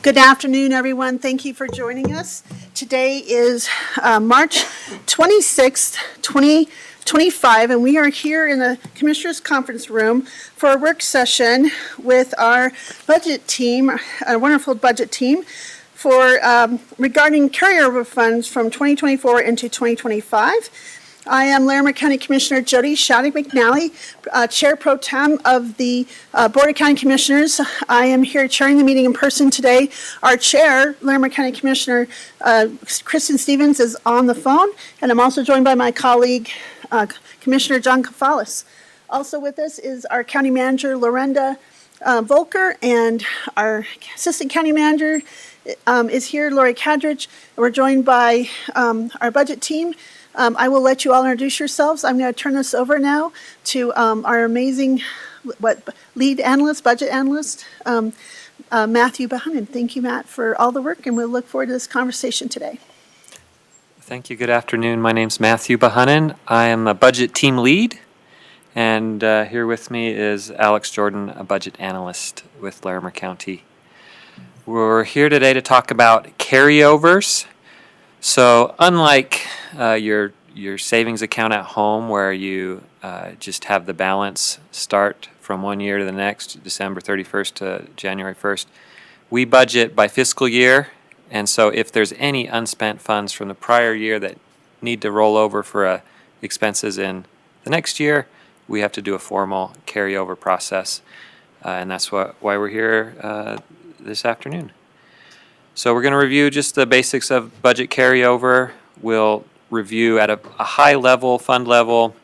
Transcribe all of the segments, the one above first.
Good afternoon, everyone. Thank you for joining us. Today is March 26th, 2025, and we are here in the Commissioners' Conference Room for a work session with our budget team, our wonderful budget team, for regarding carryover funds from 2024 into 2025. I am Larimer County Commissioner Jody Shaddy McNally, Chair Pro Tem of the Board of County Commissioners. I am here chairing the meeting in person today. Our Chair, Larimer County Commissioner Kristen Stevens, is on the phone, and I'm also joined by my colleague, Commissioner John Kafalis. Also with us is our County Manager, Lorenda Volker, and our Assistant County Manager is here, Lori Cadridge. We're joined by our budget team. I will let you all introduce yourselves. I'm going to turn this over now to our amazing lead analyst, budget analyst, Matthew Bahanin. Thank you, Matt, for all the work, and we'll look forward to this conversation today. Thank you. Good afternoon. My name's Matthew Bahanin. I am a budget team lead, and here with me is Alex Jordan, a budget analyst with Larimer County. We're here today to talk about carryovers. So unlike your savings account at home, where you just have the balance start from one year to the next, December 31st to January 1st, we budget by fiscal year. And so if there's any unspent funds from the prior year that need to roll over for expenses in the next year, we have to do a formal carryover process. And that's why we're here this afternoon. So we're going to review just the basics of budget carryover. We'll review at a high level, fund level,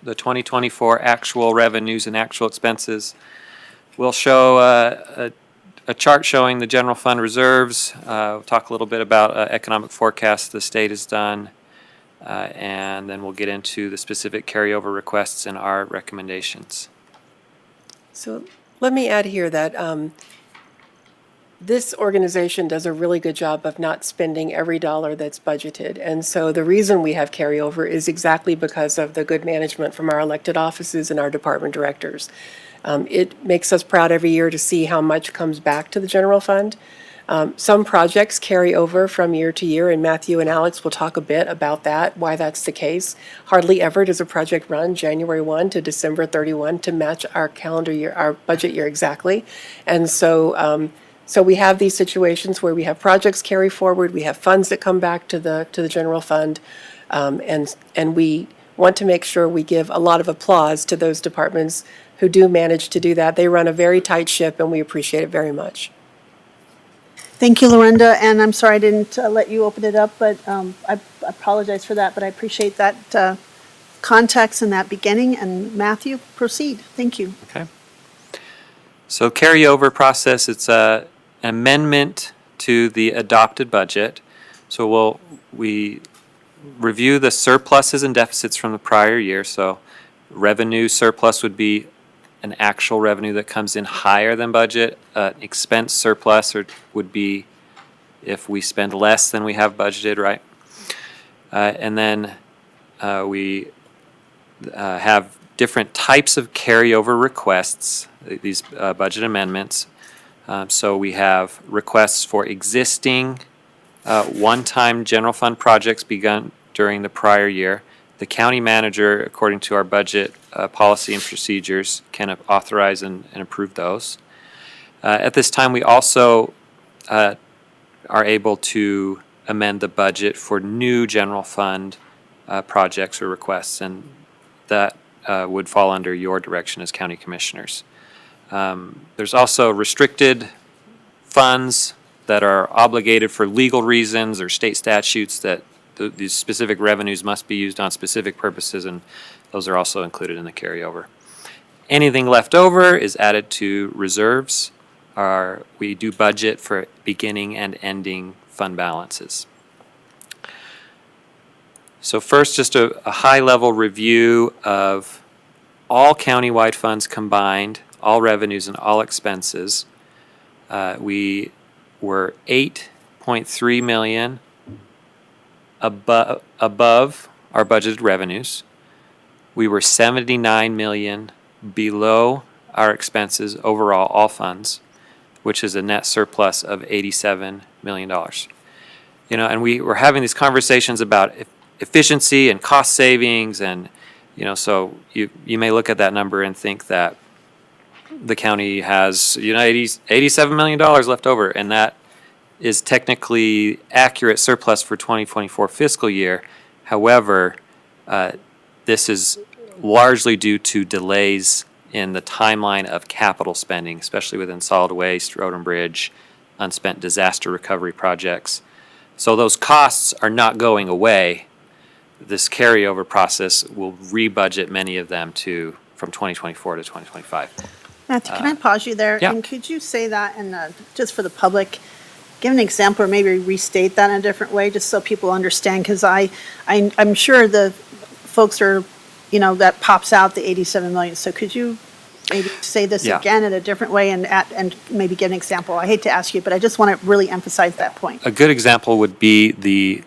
the 2024 actual revenues and actual expenses. We'll show a chart showing the general fund reserves. We'll talk a little bit about economic forecasts the state has done. And then we'll get into the specific carryover requests and our recommendations. So let me add here that this organization does a really good job of not spending every dollar that's budgeted. And so the reason we have carryover is exactly because of the good management from our elected offices and our department directors. It makes us proud every year to see how much comes back to the general fund. Some projects carry over from year to year, and Matthew and Alex will talk a bit about that, why that's the case. Hardly ever does a project run January 1 to December 31 to match our calendar year, our budget year exactly. And so we have these situations where we have projects carry forward, we have funds that come back to the general fund, and we want to make sure we give a lot of applause to those departments who do manage to do that. They run a very tight ship, and we appreciate it very much. Thank you, Lorenda, and I'm sorry I didn't let you open it up, but I apologize for that, but I appreciate that context and that beginning. And Matthew, proceed. Thank you. Okay. So carryover process, it's an amendment to the adopted budget. So we review the surpluses and deficits from the prior year. So revenue surplus would be an actual revenue that comes in higher than budget. Expense surplus would be if we spend less than we have budgeted, right? And then we have different types of carryover requests, these budget amendments. So we have requests for existing one-time general fund projects begun during the prior year. The county manager, according to our budget policy and procedures, can authorize and approve those. At this time, we also are able to amend the budget for new general fund projects or requests, and that would fall under your direction as county commissioners. There's also restricted funds that are obligated for legal reasons or state statutes that these specific revenues must be used on specific purposes, and those are also included in the carryover. Anything left over is added to reserves. We do budget for beginning and ending fund balances. So first, just a high-level review of all countywide funds combined, all revenues and all expenses. We were $8.3 million above our budgeted revenues. We were $79 million below our expenses overall, all funds. which is a net surplus of $87 million. You know, and we were having these conversations about efficiency and cost savings, and you know, so you may look at that number and think that the county has, you know, $87 million left over, and that is technically accurate surplus for 2024 fiscal year. However, this is largely due to delays in the timeline of capital spending, especially within solid waste, road and bridge, unspent disaster recovery projects. So those costs are not going away. This carryover process will rebudget many of them from 2024 to 2025. Matthew, can I pause you there? yeah. And could you say that just for the public, give an example or maybe restate that in a different way, just so people understand? Because I'm sure the folks are, you know, that pops out the 87 million. So could you maybe say this Yeah. again in a different way and maybe give an example? I hate to ask you, but I just want to really emphasize that point. A good example would be the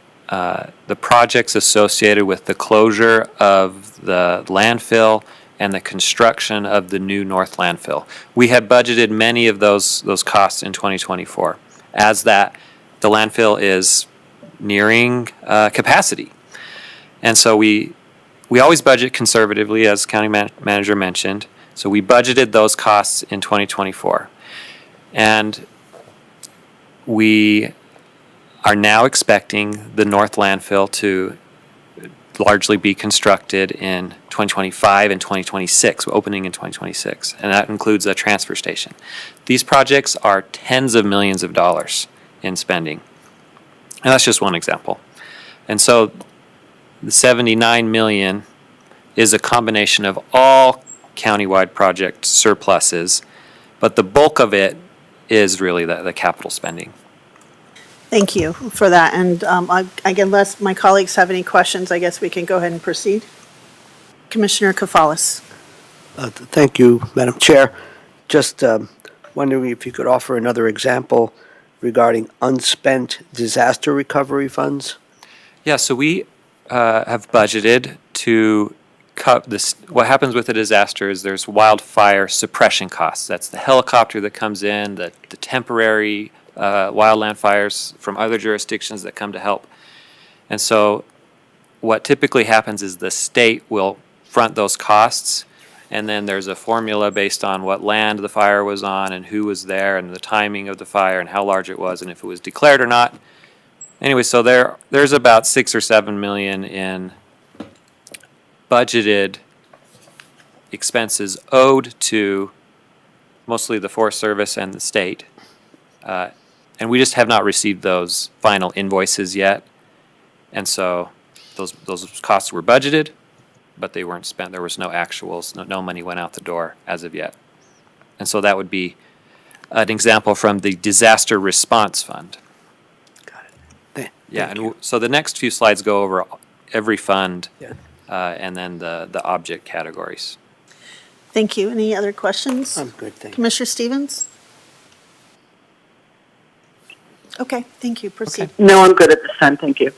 projects associated with the closure of the landfill and the construction of the new north landfill. We had budgeted many of those costs in 2024, as that the landfill is nearing capacity. And so we always budget conservatively, as county manager mentioned. So we budgeted those costs in 2024. And we are now expecting the north landfill to largely be constructed in 2025 and 2026, opening in 2026, and that includes a transfer station. These projects are tens of millions of dollars in spending, and that's just one example. And so the 79 million is a combination of all countywide project surpluses, but the bulk of it is really the capital spending. Thank you for that. And unless my colleagues have any questions, I guess we can go ahead and proceed. Commissioner Kafalis. Thank you, Madam Chair. Just wondering if you could offer another example regarding unspent disaster recovery funds? Yeah, so we have budgeted to cut this. What happens with a disaster is there's wildfire suppression costs. That's the helicopter that comes in, the temporary wildland fires from other jurisdictions that come to help. And so what typically happens is the state will front those costs, and then there's a formula based on what land the fire was on and who was there and the timing of the fire and how large it was and if it was declared or not. Anyway, so there's about 6 or 7 million in budgeted expenses owed to mostly the Forest Service and the state. And we just have not received those final invoices yet. And so those costs were budgeted, but they weren't spent. There was no actuals. No money went out the door as of yet. And so that would be an example from the Disaster Response Fund. Got it. Yeah, and so the next few slides go over every fund Yeah. and then the object categories. Thank you. Any other questions? I'm good, thank you. Commissioner Stevens? Okay, thank you. Proceed. No, I'm good at this time, thank you.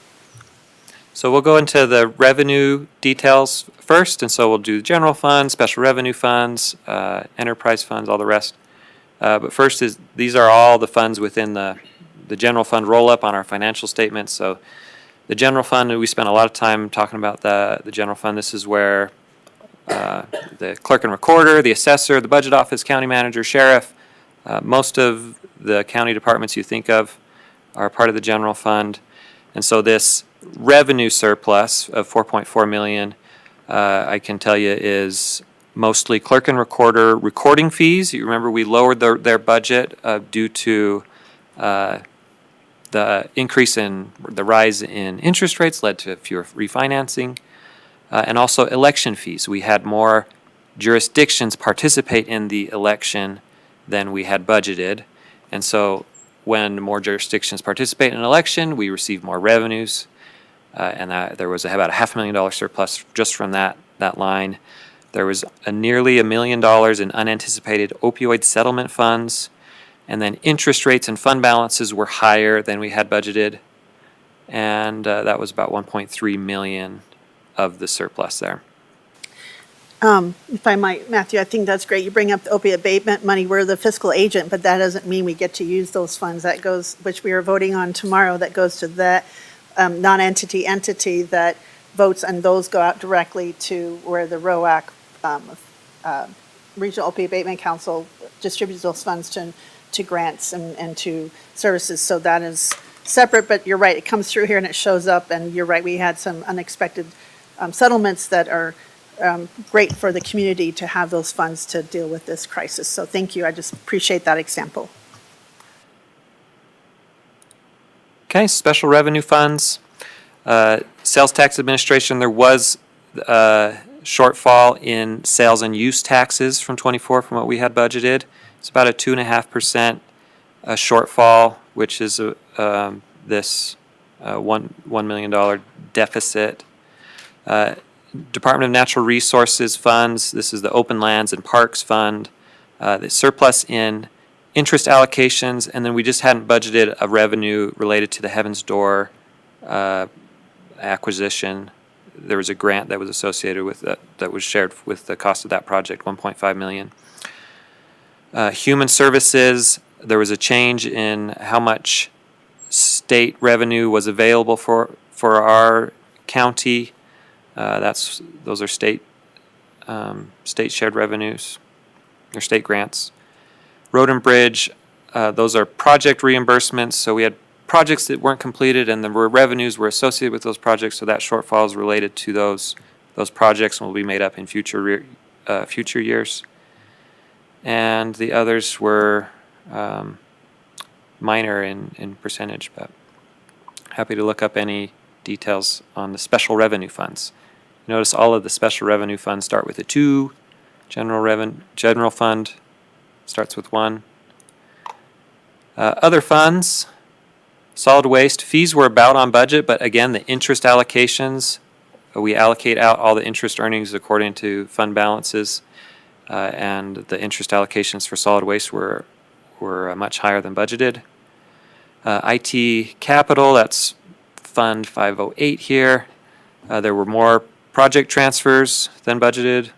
So we'll go into the revenue details first, and so we'll do general funds, special revenue funds, enterprise funds, all the rest. But first these are all the funds within the general fund roll-up on our financial statements. So the general fund, we spent a lot of time talking about the general fund. This is where the clerk and recorder, the assessor, the budget office, county manager, sheriff, most of the county departments you think of are part of the general fund. And so this revenue surplus of 4.4 million, I can tell you, is mostly clerk and recorder recording fees. You remember we lowered their budget due to the increase in the rise in interest rates led to fewer refinancing, and also election fees. We had more jurisdictions participate in the election than we had budgeted, and so when more jurisdictions participate in an election, we receive more revenues, and there was about a $500,000 surplus just from that line. There was nearly $1 million in unanticipated opioid settlement funds, and then interest rates and fund balances were higher than we had budgeted, and that was about 1.3 million of the surplus there. If I might, Matthew, I think that's great. You bring up the opiate abatement money. We're the fiscal agent, but that doesn't mean we get to use those funds. That goes, which we are voting on tomorrow, that goes to that non-entity entity that votes, and those go out directly to where the ROAC, Regional Opiate Abatement Council, distributes those funds to grants and to services. So that is separate, but you're right, it comes through here and it shows up, and you're right, we had some unexpected settlements that are great for the community to have those funds to deal with this crisis. So thank you, I just appreciate that example. Okay, special revenue funds. Sales tax administration, there was shortfall in sales and use taxes from '24 from what we had budgeted. It's about a 2.5% shortfall, which is this $1 million deficit. Department of Natural Resources funds, this is the Open Lands and Parks Fund. The surplus in interest allocations, and then we just hadn't budgeted a revenue related to the Heaven's Door acquisition. There was a grant that was associated with that was shared with the cost of that project, $1.5 million. Human Services, there was a change in how much state revenue was available for our county. Those are state shared revenues, or state grants. Road and Bridge, those are project reimbursements. So we had projects that weren't completed, and the revenues were associated with those projects. So that shortfall is related to those projects and will be made up in future years. And the others were minor in percentage, but happy to look up any details on the special revenue funds. Notice all of the special revenue funds start with a 2. General fund starts with 1. Other funds, solid waste fees were about on budget, but again, the interest allocations, we allocate out all the interest earnings according to fund balances, and the interest allocations for solid waste were much higher than budgeted. IT capital, that's Fund 508 here. There were more project transfers than budgeted.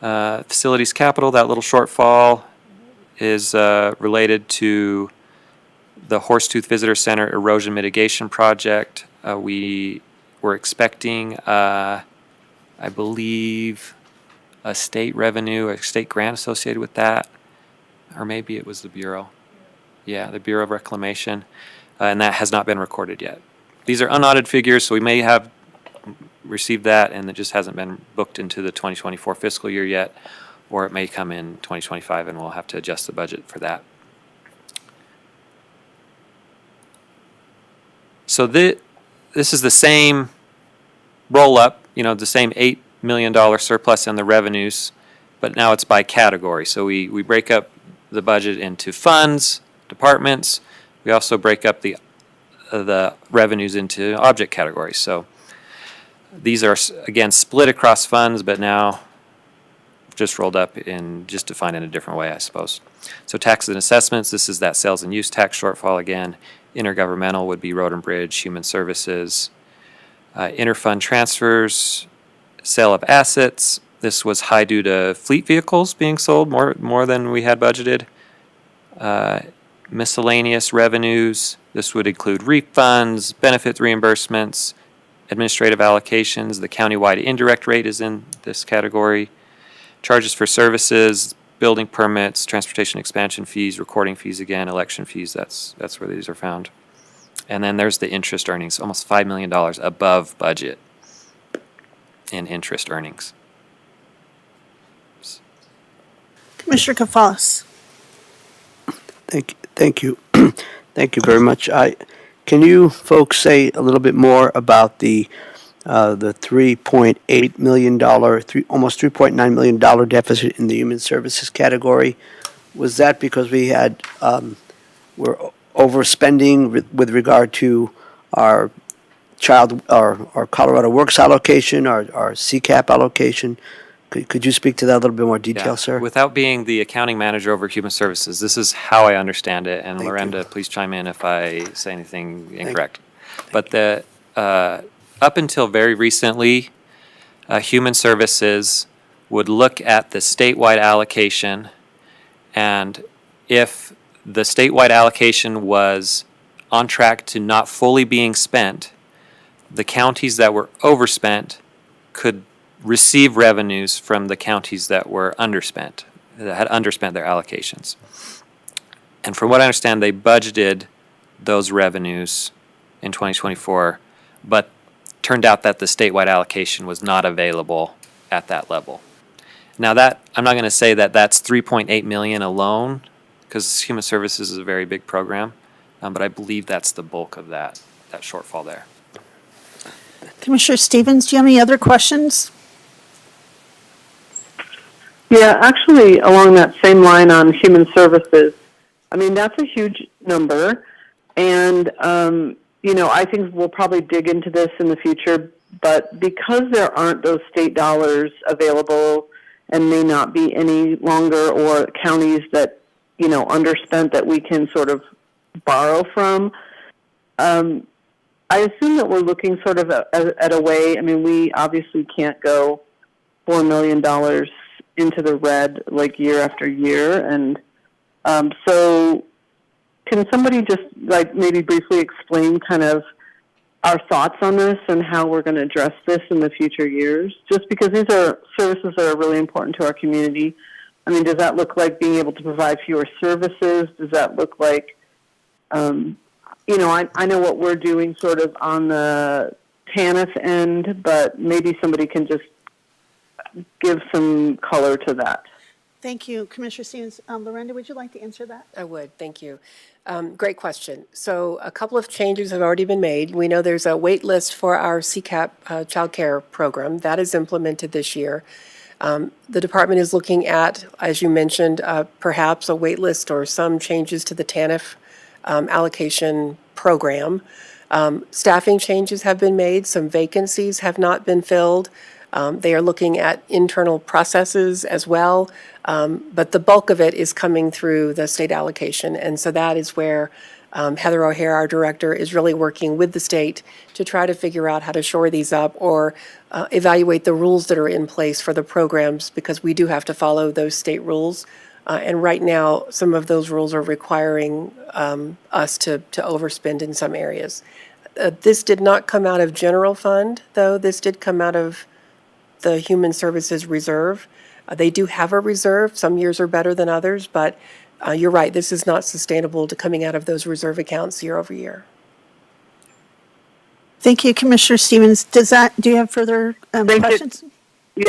Facilities capital, that little shortfall is related to the Horsetooth Visitor Center erosion mitigation project. We were expecting, I believe, a state revenue, a state grant associated with that, or maybe it was the Bureau. Yeah, the Bureau of Reclamation, and that has not been recorded yet. These are unaudited figures, so we may have received that, and it just hasn't been booked into the 2024 fiscal year yet, or it may come in 2025, and we'll have to adjust the budget for that. So this is the same roll-up, the same $8 million surplus in the revenues, but now it's by category. So we break up the budget into funds, departments. We also break up the revenues into object categories. So these are, again, split across funds, but now just rolled up in, just defined in a different way, I suppose. So taxes and assessments, this is that sales and use tax shortfall again. Intergovernmental would be Road and Bridge, Human Services. Interfund transfers, sale of assets. This was high due to fleet vehicles being sold, more than we had budgeted. Miscellaneous revenues, this would include refunds, benefit reimbursements, administrative allocations. The countywide indirect rate is in this category. Charges for services, building permits, transportation expansion fees, recording fees again, election fees, that's where these are found. And then there's the interest earnings, almost $5 million above budget in interest earnings. Commissioner Kafalis. Thank you. Thank you very much. Can you folks say a little bit more about the $3.8 million, almost $3.9 million deficit in the human services category? Was that because we're overspending with regard to our Colorado Works allocation, our CCAP allocation? Could you speak to that a little bit more detail, Yeah. sir? Without being the accounting manager over human services, this is how I understand it, and Thank Lorenda, you. please chime in if I say anything incorrect. But up until very recently, Human Services would look at the statewide allocation, and if the statewide allocation was on track to not fully being spent, the counties that were overspent could receive revenues from the counties that were underspent, that had underspent their allocations. And from what I understand, they budgeted those revenues in 2024, but turned out that the statewide allocation was not available at that level. Now that, I'm not going to say that that's 3.8 million alone, because Human Services is a very big program, but I believe that's the bulk of that shortfall there. Commissioner Stevens, do you have any other questions? Yeah, actually, along that same line on human services, I mean, that's a huge number. And, I think we'll probably dig into this in the future, but because there aren't those state dollars available and may not be any longer, or counties that, underspent that we can sort of borrow from, I assume that we're looking sort of at a way, I mean, we obviously can't go $4 million into the red like year after year. And so can somebody just maybe briefly explain kind of our thoughts on this and how we're going to address this in the future years? Just because these are services that are really important to our community. I mean, does that look like being able to provide fewer services? Does that look like, I know what we're doing sort of on the TANF end, but maybe somebody can just give some color to that. Thank you, Commissioner Stevens. Lorenda, would you like to answer that? I would, thank you. Great question. So a couple of changes have already been made. We know there's a wait list for our CCAP child care program. That is implemented this year. The department is looking at, as you mentioned, perhaps a wait list or some changes to the TANF allocation program. Staffing changes have been made. Some vacancies have not been filled. They are looking at internal processes as well, but the bulk of it is coming through the state allocation. And so that is where Heather O'Hare, our director, is really working with the state to try to figure out how to shore these up or evaluate the rules that are in place for the programs, because we do have to follow those state rules. And right now, some of those rules are requiring us to overspend in some areas. This did not come out of general fund, though. This did come out of the Human Services Reserve. They do have a reserve. Some years are better than others, but you're right. This is not sustainable to coming out of those reserve accounts year over year. Thank you, Commissioner Stevens. Do you have further questions? Yeah,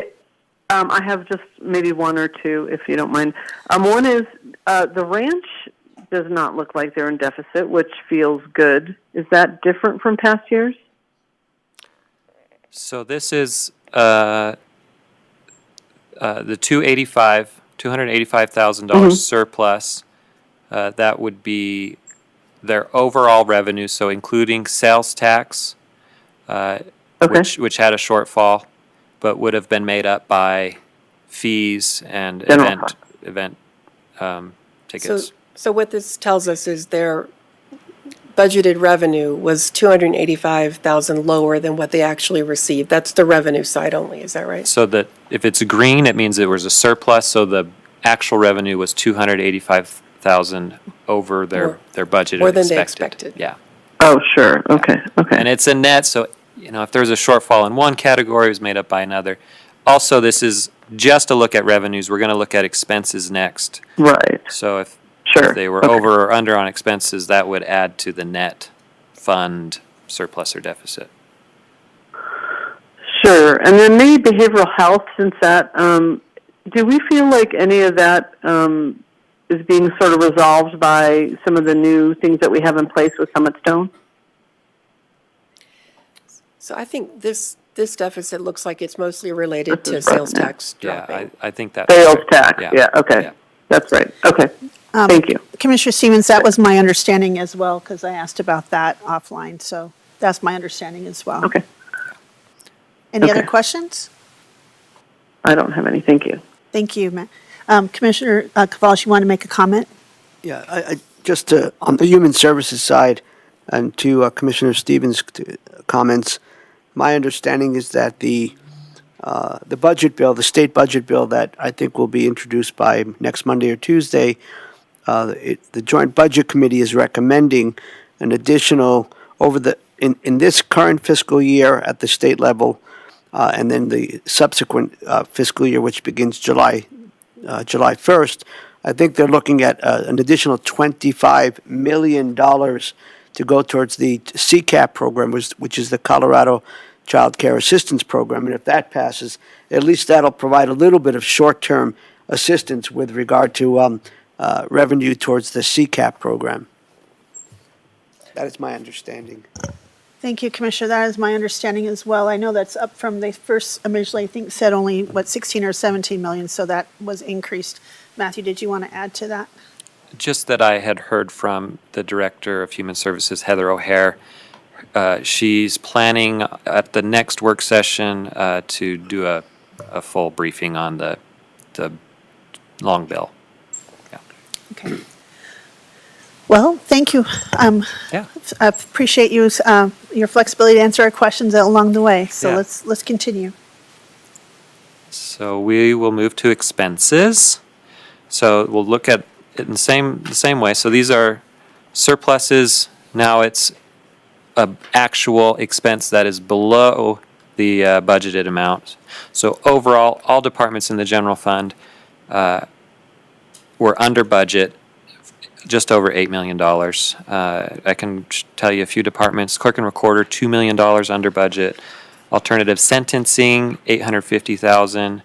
I have just maybe one or two, if you don't mind. One is the ranch does not look like they're in deficit, which feels good. Is that different from past years? So this is the $285,000 surplus. That would be their overall revenue, so including sales tax, which had a shortfall, but would have been made up by fees and event tickets. So what this tells us is their budgeted revenue was $285,000 lower than what they actually received. That's the revenue side only, is that right? So that if it's green, it means there was a surplus, so the actual revenue was $285,000 over their budget. More than they expected. Yeah. Oh, sure. Okay. And it's a net, so if there's a shortfall in one category, it was made up by another. Also, this is just a look at revenues. We're going to look at expenses next. Right. So if Sure. If they were over or under on expenses, that would add to the net fund surplus or deficit. Sure. And then maybe behavioral health, since that, do we feel like any of that is being sort of resolved by some of the new things that we have in place with Summit Stone? So I think this deficit looks like it's mostly related to sales tax dropping. Yeah, I think that's Sales right. tax, yeah, okay. Yeah. That's right, okay. Thank you. Commissioner Stevens, that was my understanding as well, because I asked about that offline, so that's my understanding as well. Okay. Any other Okay. questions? I don't have any, thank you. Thank you, Matt. Commissioner Cavales, you want to make a comment? Yeah, I just on the Human Services side, and to Commissioner Stevens' comments, my understanding is that the the budget bill, the state budget bill that I think will be introduced by next Monday or Tuesday, the Joint Budget Committee is recommending an additional in this current fiscal year at the state level, and then the subsequent fiscal year, which begins July 1st. I think they're looking at an additional $25 million to go towards the CCAP program, which is the Colorado Child Care Assistance Program. And if that passes, at least that'll provide a little bit of short-term assistance with regard to revenue towards the CCAP program. That is my understanding. Thank you, Commissioner. That is my understanding as well. I know that's up from the first, originally, I think, said only, 16 or 17 million, so that was increased. Matthew, did you want to add to that? Just that I had heard from the Director of Human Services, Heather O'Hare. She's planning at the next work session to do a full briefing on the long bill. Yeah. Okay. Well, thank you. Yeah. I appreciate your flexibility to answer our questions along the way. So Yeah. let's continue. So we will move to expenses. So we'll look at it in the same way. So these are surpluses. Now it's an actual expense that is below the budgeted amount. So overall, all departments in the general fund were under budget, just over $8 million. I can tell you a few departments. Clerk and Recorder, $2 million under budget. Alternative Sentencing, $850,000.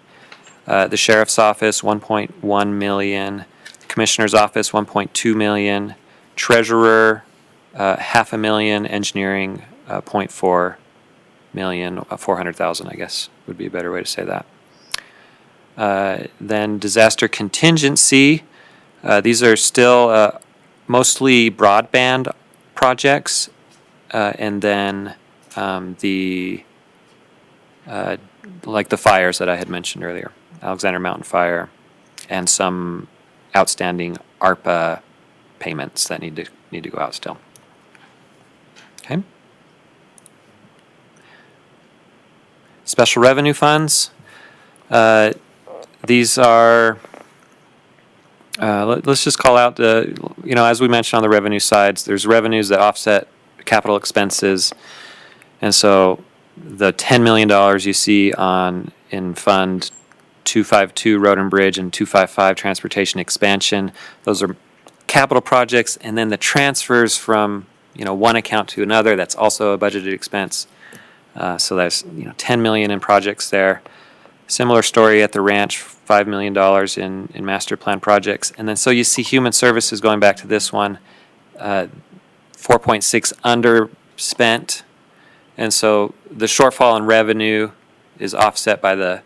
The Sheriff's Office, $1.1 million. Commissioner's Office, $1.2 million. Treasurer, $500,000. Engineering, $0.4 million. 400,000, I guess, would be a better way to say that. Then disaster contingency. These are still mostly broadband projects, and then like the fires that I had mentioned earlier, Alexander Mountain Fire, and some outstanding ARPA payments that need to go out still. Okay. Special revenue funds. These are. Let's just call out as we mentioned on the revenue sides, there's revenues that offset capital expenses. And so the $10 million you see in Fund 252 Road and Bridge and 255 Transportation Expansion, those are capital projects. And then the transfers from, one account to another, that's also a budgeted expense. So there's, $10 million in projects there. Similar story at the ranch, $5 million in master plan projects. And then so you see human services going back to this one, 4.6 underspent. And so the shortfall in revenue is offset by the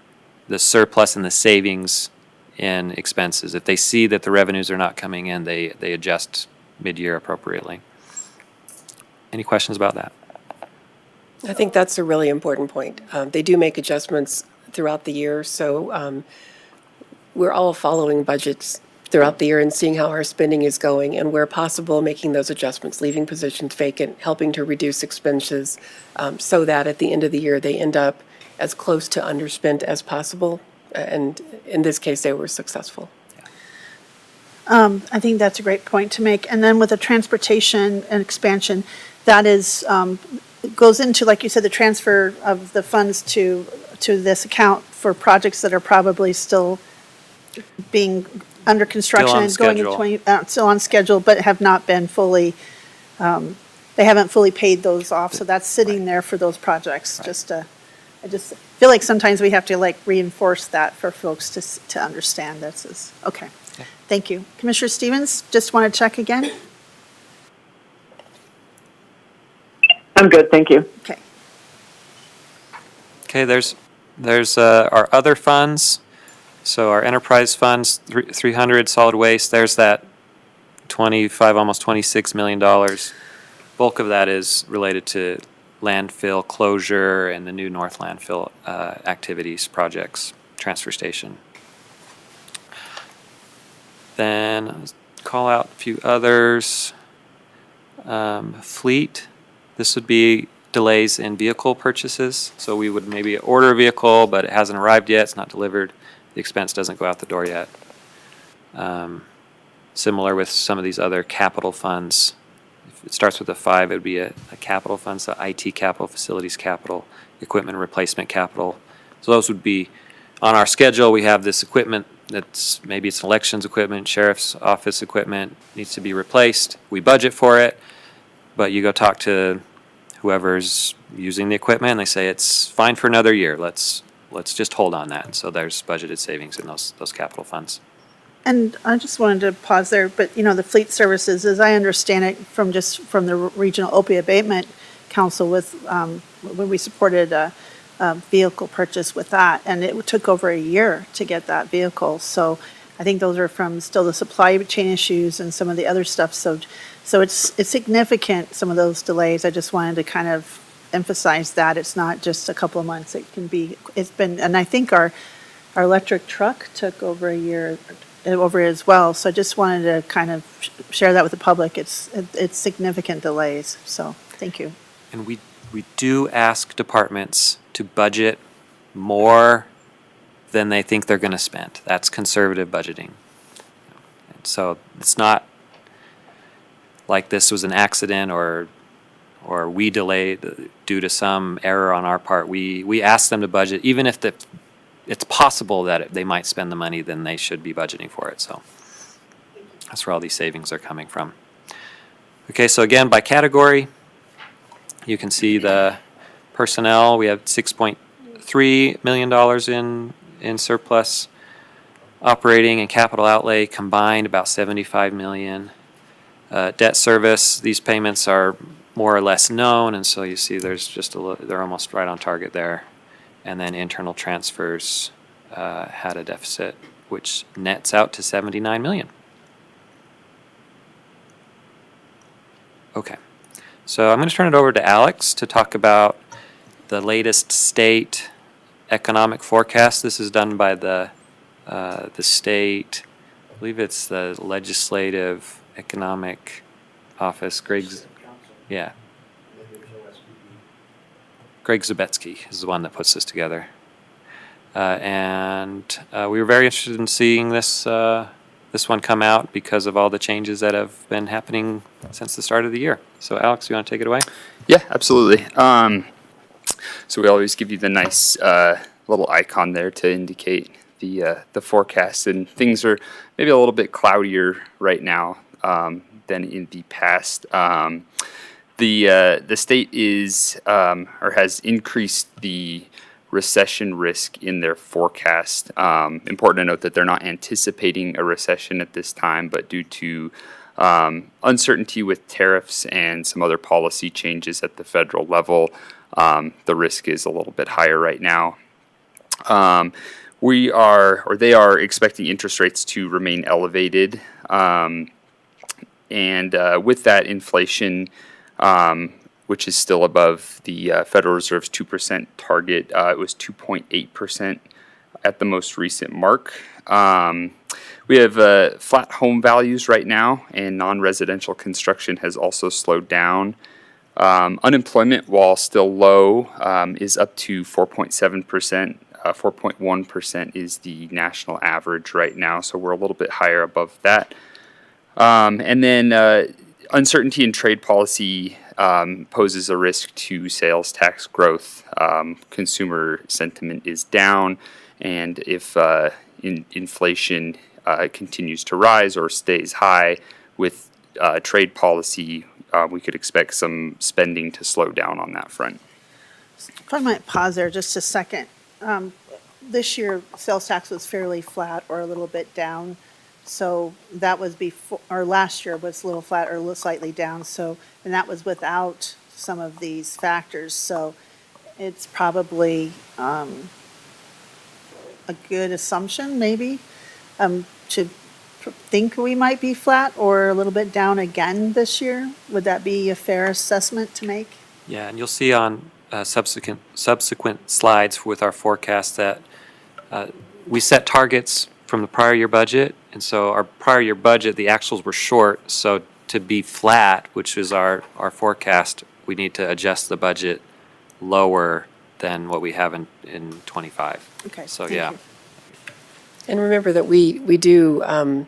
surplus and the savings in expenses. If they see that the revenues are not coming in, they adjust mid-year appropriately. Any questions about that? I think that's a really important point. They do make adjustments throughout the year, so we're all following budgets throughout the year and seeing how our spending is going, and where possible, making those adjustments, leaving positions vacant, helping to reduce expenses, so that at the end of the year, they end up as close to underspent as possible. And in this case, they were successful. I think that's a great point to make. And then with the transportation and expansion, that is, goes into, like you said, the transfer of the funds to this account for projects that are probably still being under construction Still on and going schedule. into still on schedule, but have not been fully, they haven't fully paid those off. So that's sitting there for those projects. Right. I just feel like sometimes we have to reinforce that for folks to understand this is, okay. Yeah. Thank you. Commissioner Stevens, just want to check again? I'm good, thank you. Okay. Okay, there's our other funds. So our enterprise funds, 300 solid waste, there's that 25, almost $26 million. Bulk of that is related to landfill closure and the new North landfill activities, projects, transfer station. Then I'll call out a few others. Fleet, this would be delays in vehicle purchases. So we would maybe order a vehicle, but it hasn't arrived yet, it's not delivered, the expense doesn't go out the door yet. Similar with some of these other capital funds. If it starts with a 5, it would be a capital fund, so IT capital, facilities capital, equipment replacement capital. So those would be on our schedule. We have this equipment that's maybe it's elections equipment, sheriff's office equipment, needs to be replaced. We budget for it, but you go talk to whoever's using the equipment and they say it's fine for another year. Let's just hold on that. So there's budgeted savings in those capital funds. And I just wanted to pause there, but, the fleet services, as I understand it from the Regional Opioid Abatement Council with, when we supported a vehicle purchase with that, and it took over a year to get that vehicle. So I think those are from still the supply chain issues and some of the other stuff. So it's significant, some of those delays. I just wanted to kind of emphasize that it's not just a couple of months. It's been, and I think our electric truck took over a year over as well. So I just wanted to kind of share that with the public. It's significant delays. So thank you. And we do ask departments to budget more than they think they're going to spend. That's conservative budgeting. And so it's not like this was an accident or we delayed due to some error on our part. We ask them to budget, even if it's possible that they might spend the money, then they should be budgeting for it. So that's where all these savings are coming from. Okay, so again, by category, you can see the personnel. We have $6.3 million in surplus. Operating and capital outlay combined about $75 million. Debt service, these payments are more or less known, and so you see there's just they're almost right on target there. And then internal transfers had a deficit, which nets out to $79 million. Okay, so I'm going to turn it over to Alex to talk about the latest state economic forecast. This is done by the state, I believe it's the Legislative Economic Office. Greg Zabetsky is the one that puts this together. And we were very interested in seeing this one come out because of all the changes that have been happening since the start of the year. So Alex, you want to take it away? Yeah, absolutely. So we always give you the nice little icon there to indicate the forecast, and things are maybe a little bit cloudier right now than in the past. The state is or has increased the recession risk in their forecast. Important to note that they're not anticipating a recession at this time, but due to uncertainty with tariffs and some other policy changes at the federal level, the risk is a little bit higher right now. They are expecting interest rates to remain elevated, and with that, inflation, which is still above the Federal Reserve's 2% target. It was 2.8% at the most recent mark. We have flat home values right now, and non-residential construction has also slowed down. Unemployment, while still low, is up to 4.7%. 4.1% is the national average right now, so we're a little bit higher above that. And then uncertainty in trade policy poses a risk to sales tax growth. Consumer sentiment is down, and if inflation continues to rise or stays high with trade policy, we could expect some spending to slow down on that front. If I might pause there just a second. This year, sales tax was fairly flat or a little bit down. So that was before, or last year was a little flat or a little slightly down. So, and that was without some of these factors. So it's probably a good assumption, maybe, to think we might be flat or a little bit down again this year. Would that be a fair assessment to make? Yeah, and you'll see on subsequent slides with our forecast that we set targets from the prior year budget, and so our prior year budget, the actuals were short, so to be flat, which is our forecast, we need to adjust the budget lower than what we have in 25. Okay, So, thank yeah. you. And remember that we do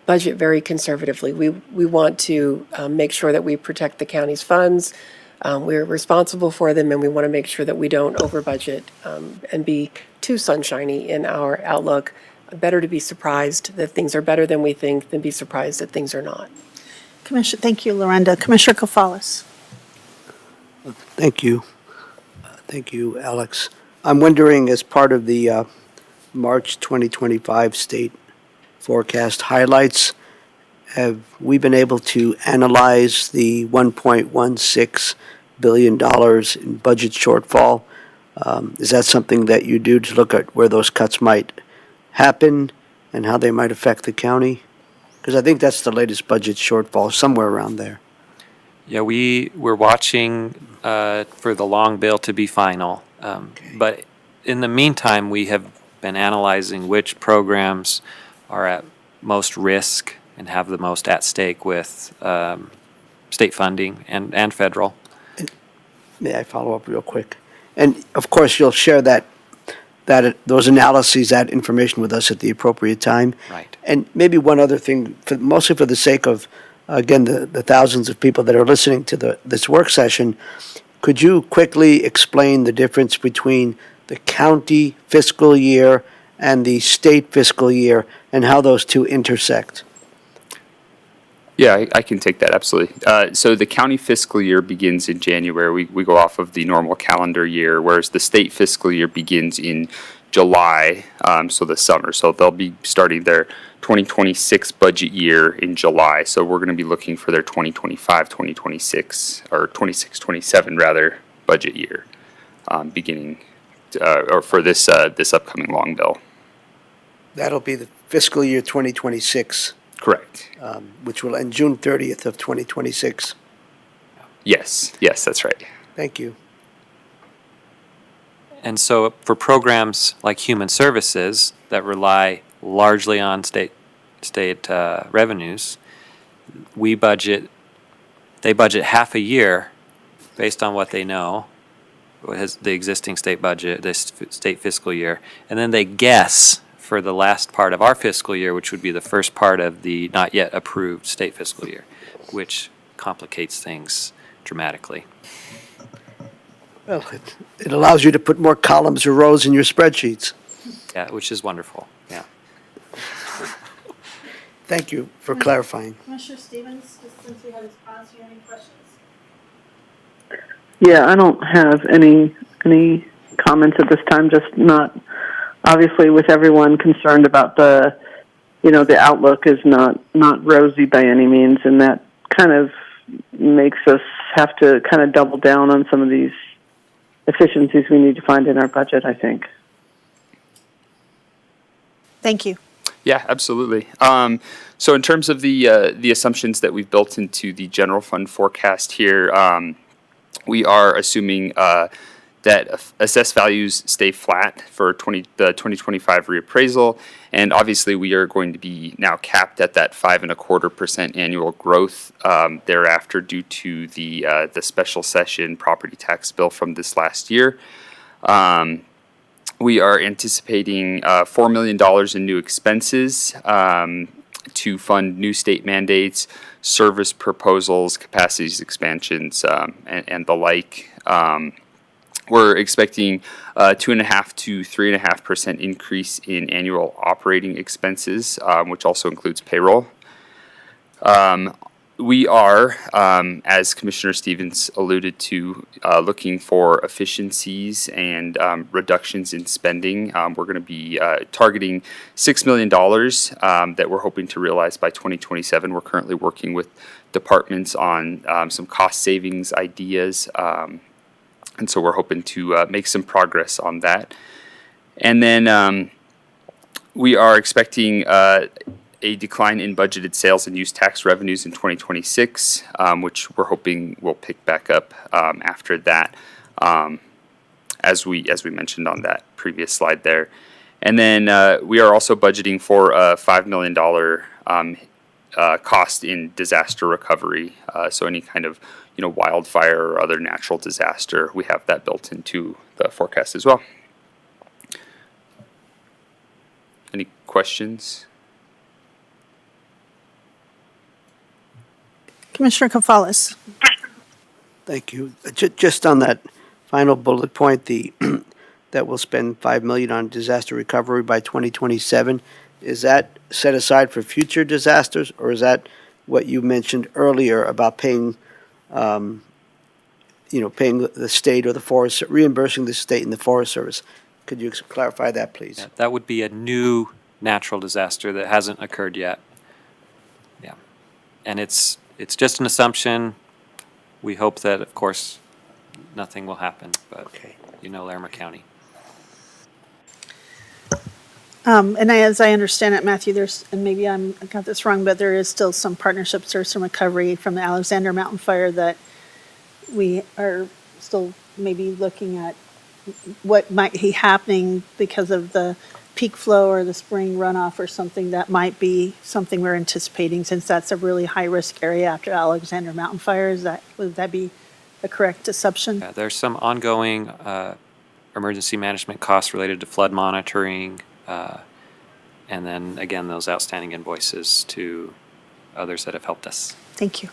budget very conservatively. We want to make sure that we protect the county's funds. We're responsible for them, and we want to make sure that we don't over budget and be too sunshiny in our outlook. Better to be surprised that things are better than we think than be surprised that things are not. Commissioner, thank you, Lorenda. Commissioner Kofales. Thank you. Thank you, Alex. I'm wondering, as part of the March 2025 state forecast highlights, have we been able to analyze the $1.16 billion in budget shortfall? Is that something that you do to look at where those cuts might happen and how they might affect the county? Because I think that's the latest budget shortfall, somewhere around there. Yeah, we're watching for the long bill to be final. But in the meantime, we have been analyzing which programs are at most risk and have the most at stake with state funding and federal. May I follow up real quick? And of course, you'll share those analyses, that information with us at the appropriate time. Right. And maybe one other thing, mostly for the sake of, again, the thousands of people that are listening to this work session, could you quickly explain the difference between the county fiscal year and the state fiscal year and how those two intersect? Yeah, I can take that, absolutely. So the county fiscal year begins in January. We go off of the normal calendar year, whereas the state fiscal year begins in July, so the summer. So they'll be starting their 2026 budget year in July. So we're going to be looking for their 2025, 2026, or 26, 27 rather, budget year, beginning, or for this upcoming long bill. That'll be the fiscal year 2026, Correct. which will end June 30th of 2026. Yes, that's right. Thank you. And so for programs like human services that rely largely on state revenues, they budget half a year based on what they know, what has the existing state budget, this state fiscal year, and then they guess for the last part of our fiscal year, which would be the first part of the not yet approved state fiscal year, which complicates things dramatically. Well, it allows you to put more columns or rows in your spreadsheets. Yeah, which is wonderful, yeah. Thank you for clarifying. Commissioner Stevens, just since we had this pause, you have any questions? Yeah, I don't have any comments at this time, just not, obviously with everyone concerned about the outlook is not rosy by any means, and that kind of makes us have to kind of double down on some of these efficiencies we need to find in our budget, I think. Thank you. Yeah, absolutely. So in terms of the assumptions that we've built into the general fund forecast here, we are assuming that assessed values stay flat for the 2025 reappraisal, and obviously we are going to be now capped at that 5.25% annual growth thereafter due to the special session property tax bill from this last year. We are anticipating $4 million in new expenses to fund new state mandates, service proposals, capacities expansions, and the like. We're expecting 2.5% to 3.5% increase in annual operating expenses, which also includes payroll. We are, as Commissioner Stevens alluded to, looking for efficiencies and reductions in spending. We're going to be targeting $6 million that we're hoping to realize by 2027. We're currently working with departments on some cost savings ideas, and so we're hoping to make some progress on that. And then we are expecting a decline in budgeted sales and use tax revenues in 2026, which we're hoping will pick back up after that, as we mentioned on that previous slide there. And then we are also budgeting for a $5 million cost in disaster recovery. So any kind of, wildfire or other natural disaster, we have that built into the forecast as well. Any questions? Commissioner Gonzalez. Thank you. Just on that final bullet point, that we'll spend $5 million on disaster recovery by 2027, is that set aside for future disasters, or is that what you mentioned earlier about paying the state or the Forest, reimbursing the state and the Forest Service? Could you clarify that, please? Yeah, that would be a new natural disaster that hasn't occurred yet. Yeah. And it's just an assumption. We hope that, of course, nothing will happen, but Okay. Larimer County. And as I understand it, Matthew, and maybe I got this wrong, but there is still some partnerships or some recovery from the Alexander Mountain Fire that we are still maybe looking at what might be happening because of the peak flow or the spring runoff or something that might be something we're anticipating, since that's a really high-risk area after Alexander Mountain Fire. Would that be a correct assumption? Yeah, there's some ongoing emergency management costs related to flood monitoring, and then, again, those outstanding invoices to others that have helped us. Thank you.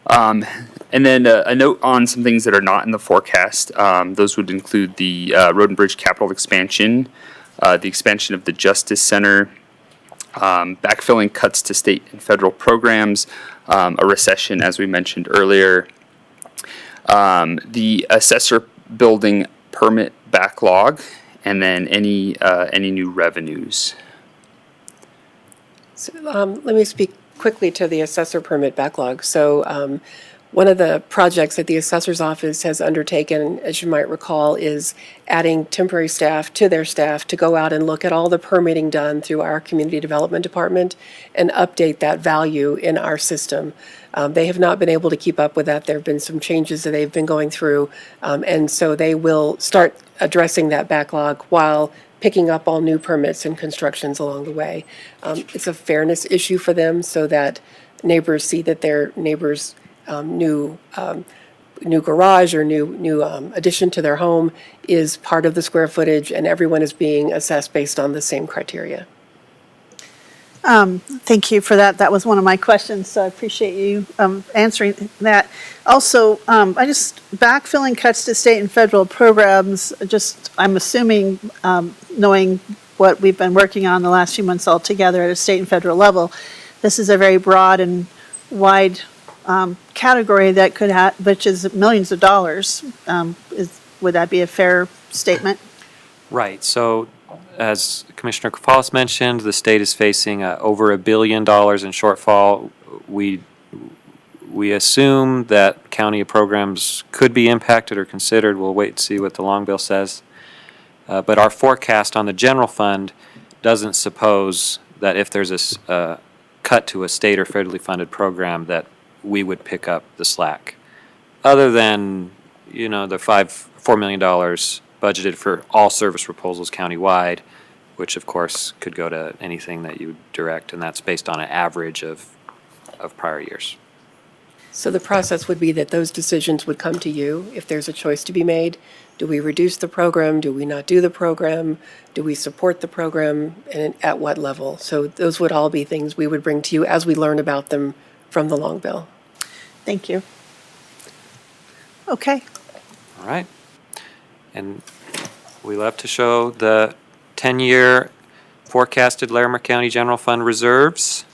And then a note on some things that are not in the forecast. Those would include the road and bridge capital expansion, the expansion of the Justice Center, backfilling cuts to state and federal programs, a recession, as we mentioned earlier, the assessor building permit backlog, and then any new revenues. So, let me speak quickly to the assessor permit backlog. So one of the projects that the assessor's office has undertaken, as you might recall, is adding temporary staff to their staff to go out and look at all the permitting done through our community development department and update that value in our system. They have not been able to keep up with that. There have been some changes that they've been going through, and so they will start addressing that backlog while picking up all new permits and constructions along the way. It's a fairness issue for them so that neighbors see that their neighbors' new garage or new addition to their home is part of the square footage, and everyone is being assessed based on the same criteria. Thank you for that. That was one of my questions, so I appreciate you answering that. Also, backfilling cuts to state and federal programs, I'm assuming, knowing what we've been working on the last few months all together at a state and federal level, this is a very broad and wide category that which is millions of dollars. Would that be a fair statement? Right. So, as Commissioner Kafalis mentioned, the state is facing over $1 billion in shortfall. We assume that county programs could be impacted or considered. We'll wait and see what the long bill says. But our forecast on the general fund doesn't suppose that if there's a cut to a state or federally funded program that we would pick up the slack. Other than, the $4 million budgeted for all service proposals countywide, which of course could go to anything that you direct, and that's based on an average of prior years. So the process would be that those decisions would come to you if there's a choice to be made. Do we reduce the program? Do we not do the program? Do we support the program? And at what level? So those would all be things we would bring to you as we learn about them from the long bill. Thank you. Okay. All right. And we love to show the 10-year forecasted Larimer County General Fund reserves.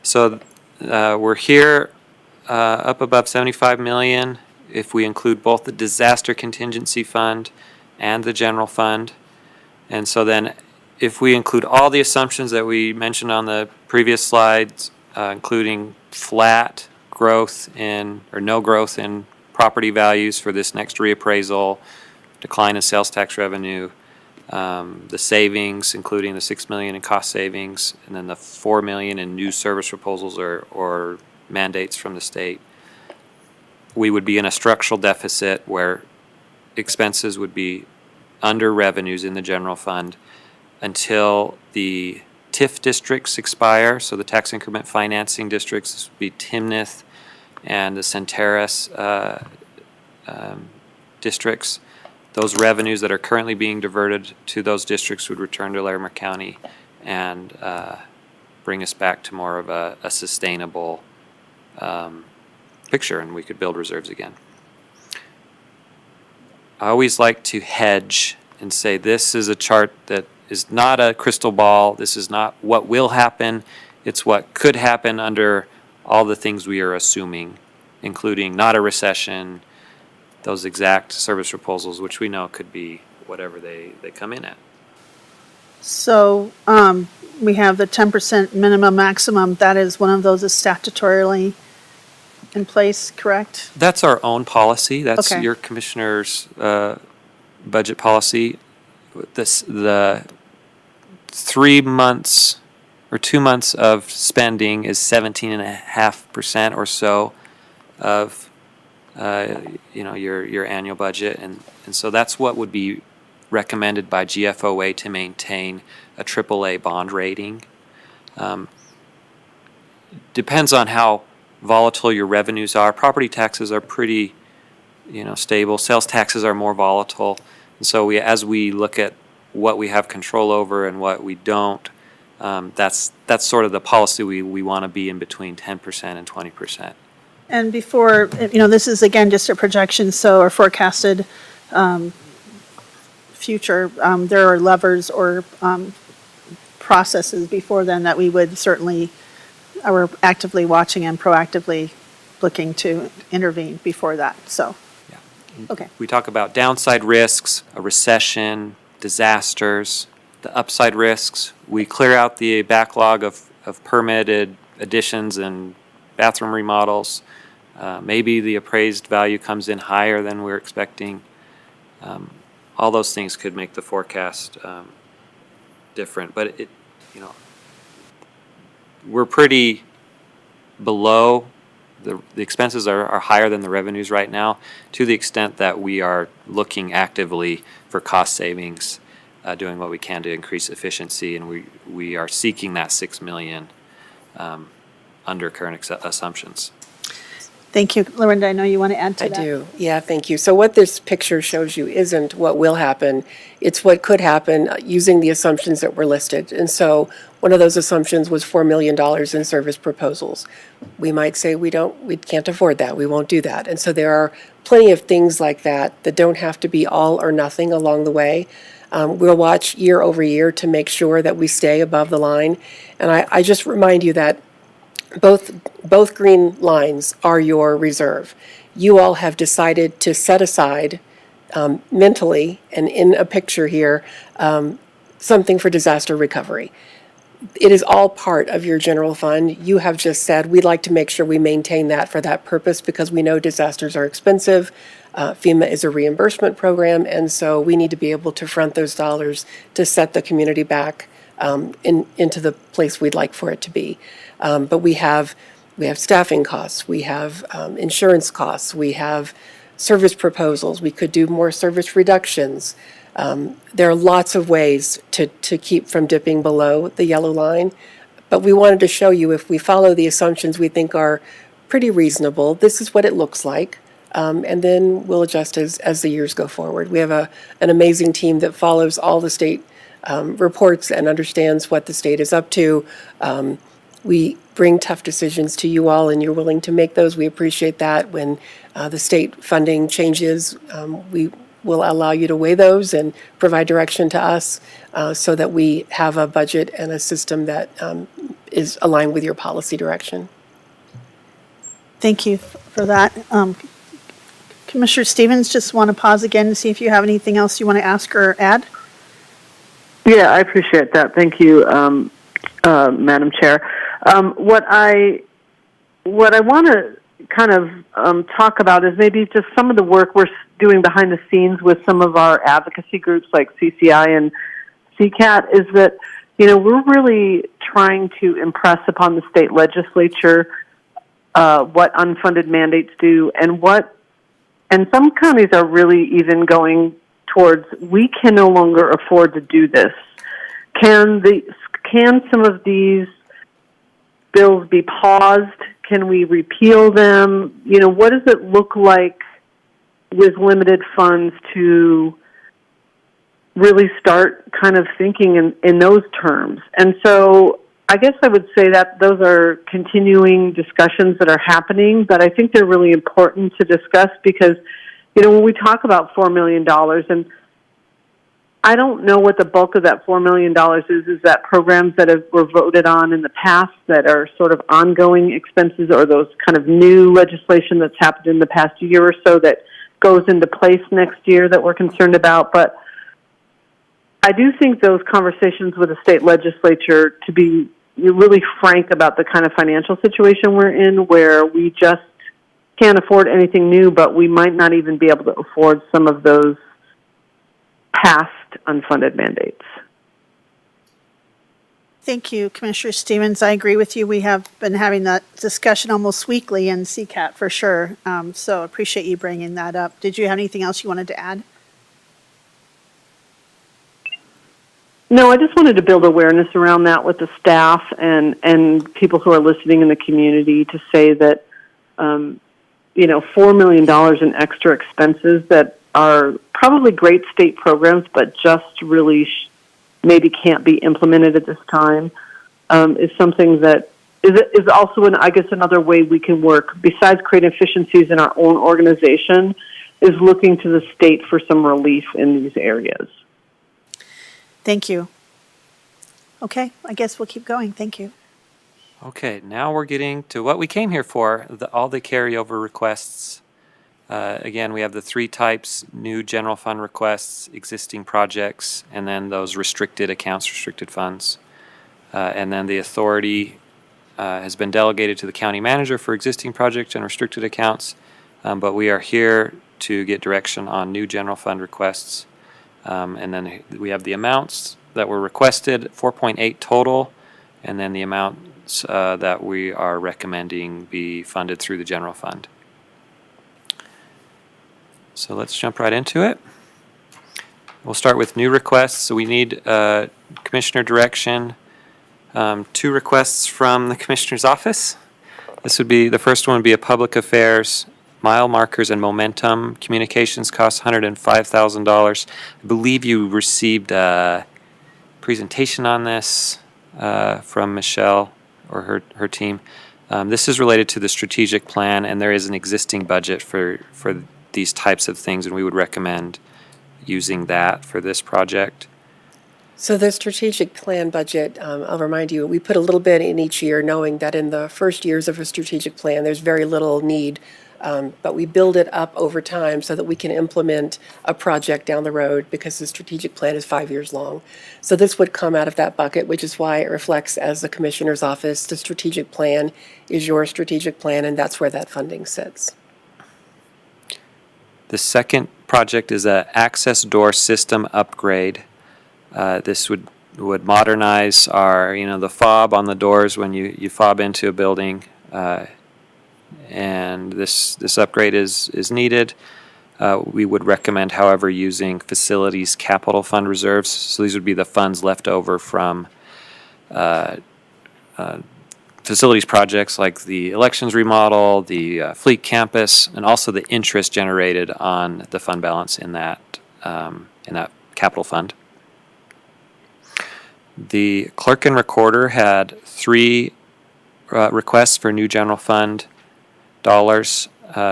So we're here up above $75 million if we include both the disaster contingency fund and the general fund. And so then if we include all the assumptions that we mentioned on the previous slides, including flat growth or no growth in property values for this next reappraisal, decline in sales tax revenue, the savings, including the $6 million in cost savings, and then the $4 million in new service proposals or mandates from the state, we would be in a structural deficit where expenses would be under revenues in the general fund, until the TIF districts expire, so the tax increment financing districts, this would be Timnath and the Centeras districts. Those revenues that are currently being diverted to those districts would return to Larimer County and bring us back to more of a sustainable picture, and we could build reserves again. I always like to hedge and say this is a chart that is not a crystal ball. This is not what will happen. It's what could happen under all the things we are assuming, including not a recession, those exact service proposals, which we know could be whatever they come in at. So we have the 10% minimum maximum. That is one of those is statutorily in place, correct? That's our own policy. That's Okay. your commissioner's budget policy. The 3 months or 2 months of spending is 17.5% or so of your annual budget, and so that's what would be recommended by GFOA to maintain a AAA bond rating. Depends on how volatile your revenues are. Property taxes are pretty, stable. Sales taxes are more volatile, and so as we look at what we have control over and what we don't, that's sort of the policy we want to be in between 10% and 20%. And before, this is again just a projection, so our forecasted future, there are levers or processes before then that we would certainly, are actively watching and proactively looking to intervene before that, so. Yeah. Okay. We talk about downside risks, a recession, disasters, the upside risks. We clear out the backlog of permitted additions and bathroom remodels. Maybe the appraised value comes in higher than we're expecting. All those things could make the forecast different, but we're pretty below. The expenses are higher than the revenues right now, to the extent that we are looking actively for cost savings, doing what we can to increase efficiency, and we are seeking that $6 million under current assumptions. Thank you. Lorinda, I know you want to add to I that. do. Yeah, thank you. So what this picture shows you isn't what will happen. It's what could happen using the assumptions that were listed. And so one of those assumptions was $4 million in service proposals. We might say we can't afford that. We won't do that. And so there are plenty of things like that that don't have to be all or nothing along the way. We'll watch year over year to make sure that we stay above the line. And I just remind you that both green lines are your reserve. You all have decided to set aside mentally and in a picture here something for disaster recovery. It is all part of your general fund. You have just said, we'd like to make sure we maintain that for that purpose because we know disasters are expensive. FEMA is a reimbursement program, and so we need to be able to front those dollars to set the community back into the place we'd like for it to be. But we have staffing costs, we have insurance costs, we have service proposals, we could do more service reductions. There are lots of ways to keep from dipping below the yellow line, but we wanted to show you if we follow the assumptions we think are pretty reasonable, this is what it looks like, and then we'll adjust as the years go forward. We have an amazing team that follows all the state reports and understands what the state is up to. We bring tough decisions to you all, and you're willing to make those. We appreciate that. When the state funding changes, we will allow you to weigh those and provide direction to us so that we have a budget and a system that is aligned with your policy direction. Thank you for that. Commissioner Stevens, just want to pause again to see if you have anything else you want to ask or add? Yeah, I appreciate that. Thank you, Madam Chair. What I want to kind of talk about is maybe just some of the work we're doing behind the scenes with some of our advocacy groups like CCI and CCAT is that, we're really trying to impress upon the state legislature what unfunded mandates do and some counties are really even going towards, we can no longer afford to do this. can some of these bills be paused? Can we repeal them? You know, what does it look like with limited funds to really start kind of thinking in those terms? And so I guess I would say that those are continuing discussions that are happening, but I think they're really important to discuss because, you know, when we talk about $4 million, and I don't know what the bulk of that $4 million is that programs that were voted on in the past that are sort of ongoing expenses, or those kind of new legislation that's happened in the past year or so that goes into place next year that we're concerned about. But I do think those conversations with the state legislature, to be really frank about the kind of financial situation we're in, where we just can't afford anything new, but we might not even be able to afford some of those past unfunded mandates. Thank you, Commissioner Stevens. I agree with you. We have been having that discussion almost weekly in CCAT for sure. So appreciate you bringing that up. Did you have anything else you wanted to add? No, I just wanted to build awareness around that with the staff and people who are listening in the community to say that, you know, $4 million in extra expenses that are probably great state programs, but just really maybe can't be implemented at this time, is something that is also, I guess, another way we can work, besides creating efficiencies in our own organization, is looking to the state for some relief in these areas. Thank you. Okay, I guess we'll keep going. Thank you. Okay, now we're getting to what we came here for, all the carryover requests. Again, we have the three types: new general fund requests, existing projects, and then those restricted accounts, restricted funds. And then the authority has been delegated to the county manager for existing projects and restricted accounts, but we are here to get direction on new general fund requests. And then we have the amounts that were requested, 4.8 total, and then the amounts that we are recommending be funded through the general fund. So let's jump right into it. We'll start with new requests. So we need commissioner direction. 2 requests from the commissioner's office. This would be, the first one would be a public affairs, mile markers and momentum. Communications costs $105,000. I believe you received a presentation on this from Michelle or her team. This is related to the strategic plan, and there is an existing budget for these types of things, and we would recommend using that for this project. So the strategic plan budget, I'll remind you, we put a little bit in each year, knowing that in the first years of a strategic plan, there's very little need, but we build it up over time so that we can implement a project down the road, because the strategic plan is 5 years long. So this would come out of that bucket, which is why it reflects as the commissioner's office. The strategic plan is your strategic plan, and that's where that funding sits. The second project is a access door system upgrade. This would modernize our, the fob on the doors when you fob into a building, and this upgrade is needed. We would recommend, however, using facilities capital fund reserves. So these would be the funds left over from facilities projects like the elections remodel, the fleet campus, and also the interest generated on the fund balance in that capital fund. The clerk and recorder had 3 requests for new general fund dollars: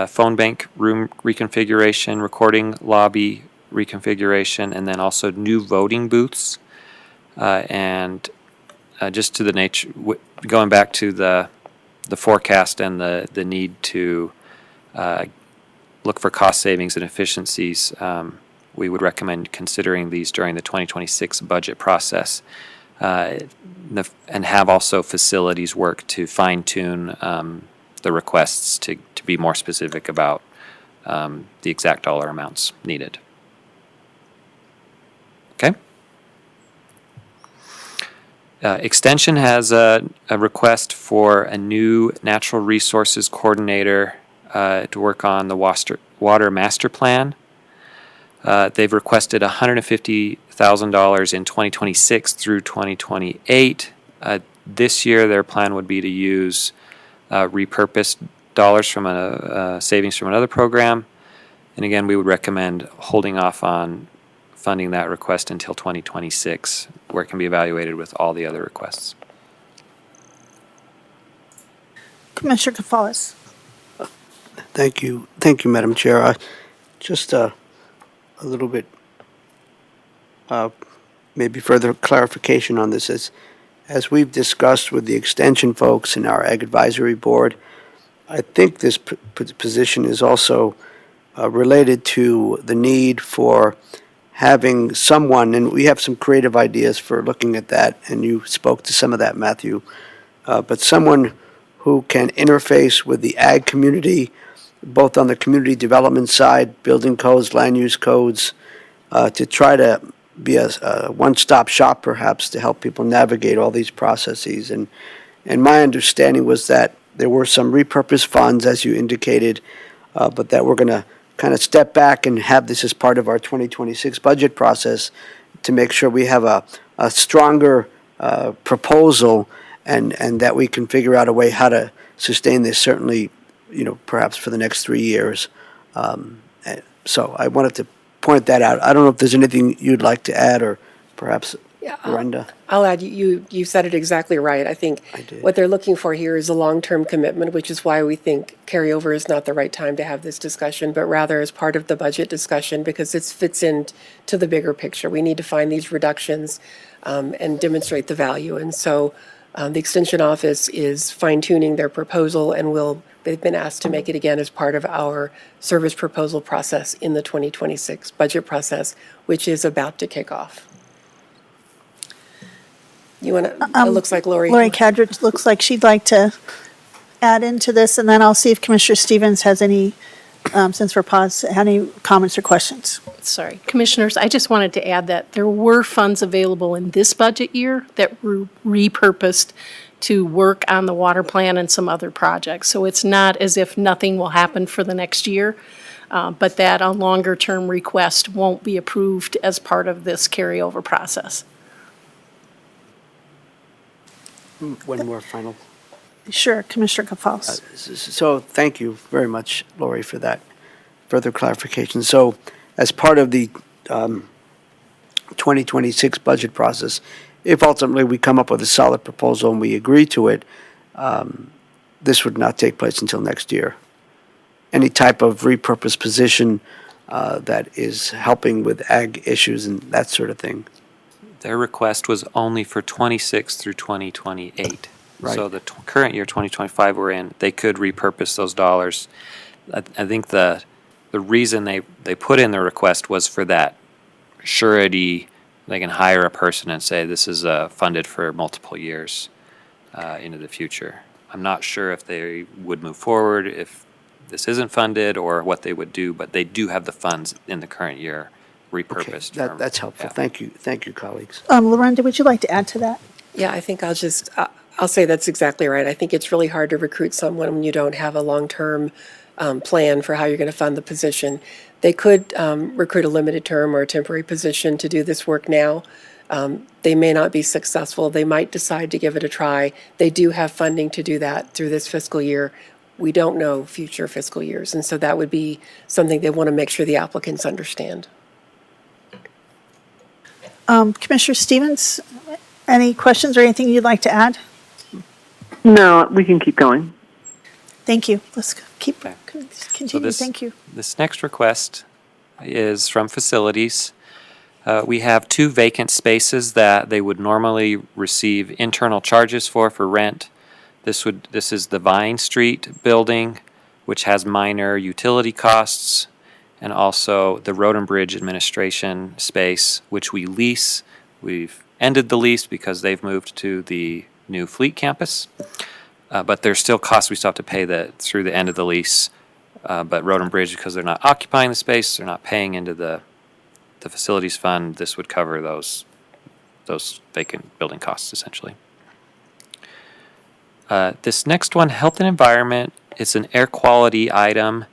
phone bank room reconfiguration, recording lobby reconfiguration, and then also new voting booths. And just to the nature, going back to the forecast and the need to look for cost savings and efficiencies, we would recommend considering these during the 2026 budget process, and have also facilities work to fine-tune the requests to be more specific about the exact dollar amounts needed. Okay. Extension has a request for a new natural resources coordinator to work on the water master plan. They've requested $150,000 in 2026 through 2028. This year, their plan would be to use repurposed dollars from a savings from another program. And again, we would recommend holding off on funding that request until 2026, where it can be evaluated with all the other requests. Commissioner Gonzalez. Thank you, Madam Chair. Just a little bit, maybe further clarification on this. As we've discussed with the extension folks in our Ag Advisory Board, I think this position is also related to the need for having someone, and we have some creative ideas for looking at that, and you spoke to some of that, Matthew, but someone who can interface with the ag community, both on the community development side, building codes, land use codes, to try to be a one-stop shop perhaps to help people navigate all these processes. And my understanding was that there were some repurposed funds, as you indicated, but that we're going to kind of step back and have this as part of our 2026 budget process to make sure we have a stronger proposal and that we can figure out a way how to sustain this, certainly, perhaps for the next 3 years. So I wanted to point that out. I don't know if there's anything you'd like to add, or perhaps Brenda. I'll add, you said it exactly right. I think what they're looking for here is a long-term commitment, which is why we think carryover is not the right time to have this discussion, but rather as part of the budget discussion, because it fits into the bigger picture. We need to find these reductions and demonstrate the value. And so the Extension Office is fine-tuning their proposal, and they've been asked to make it again as part of our service proposal process in the 2026 budget process, which is about to kick off. You want to, it looks like Lori. Lori Cadridge looks like she'd like to add into this, and then I'll see if Commissioner Stevens has any, since we're paused, any comments or questions. Sorry, Commissioners, I just wanted to add that there were funds available in this budget year that were repurposed to work on the water plan and some other projects. So it's not as if nothing will happen for the next year, but that a longer-term request won't be approved as part of this carryover process. One more final. Sure, Commissioner Gonzalez. So thank you very much, Lori, for that further clarification. So as part of the 2026 budget process, if ultimately we come up with a solid proposal and we agree to it, this would not take place until next year. Any type of repurposed position that is helping with ag issues and that sort of thing. Their request was only for 26 through 2028. Right. So the current year, 2025, we're in, they could repurpose those dollars. I think the reason they put in the request was for that surety. They can hire a person and say this is funded for multiple years into the future. I'm not sure if they would move forward if this isn't funded or what they would do, but they do have the funds in the current year repurposed. Okay, that's helpful. Yeah. Thank you, colleagues. Lorenda, would you like to add to that? Yeah, I think I'll say that's exactly right. I think it's really hard to recruit someone when you don't have a long-term plan for how you're going to fund the position. They could recruit a limited term or a temporary position to do this work now. They may not be successful. They might decide to give it a try. They do have funding to do that through this fiscal year. We don't know future fiscal years, and so that would be something they want to make sure the applicants understand. Commissioner Stevens, any questions or anything you'd like to add? No, we can keep going. Thank you. Let's keep Okay. continue. Thank you. This next request is from facilities. We have 2 vacant spaces that they would normally receive internal charges for rent. This is the Vine Street building, which has minor utility costs, and also the Road and Bridge Administration space, which we lease. We've ended the lease because they've moved to the new Fleet campus. But there's still costs we still have to pay through the end of the lease. But Road and Bridge, because they're not occupying the space, they're not paying into the facilities fund, this would cover those vacant building costs, essentially. This next one, Health and Environment, it's an air quality item.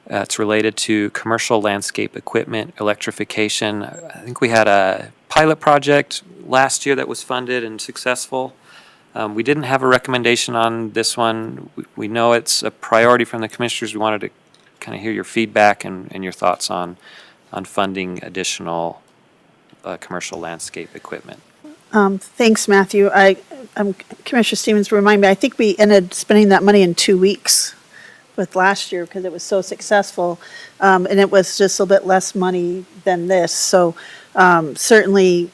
It's related to commercial landscape equipment electrification. I think we had a pilot project last year that was funded and successful. We didn't have a recommendation on this one. We know it's a priority from the commissioners. We wanted to kind of hear your feedback and your thoughts on funding additional commercial landscape equipment. Thanks, Matthew. Commissioner Stevens, remind me, I think we ended spending that money in 2 weeks with last year because it was so successful. And it was just a little bit less money than this. So certainly,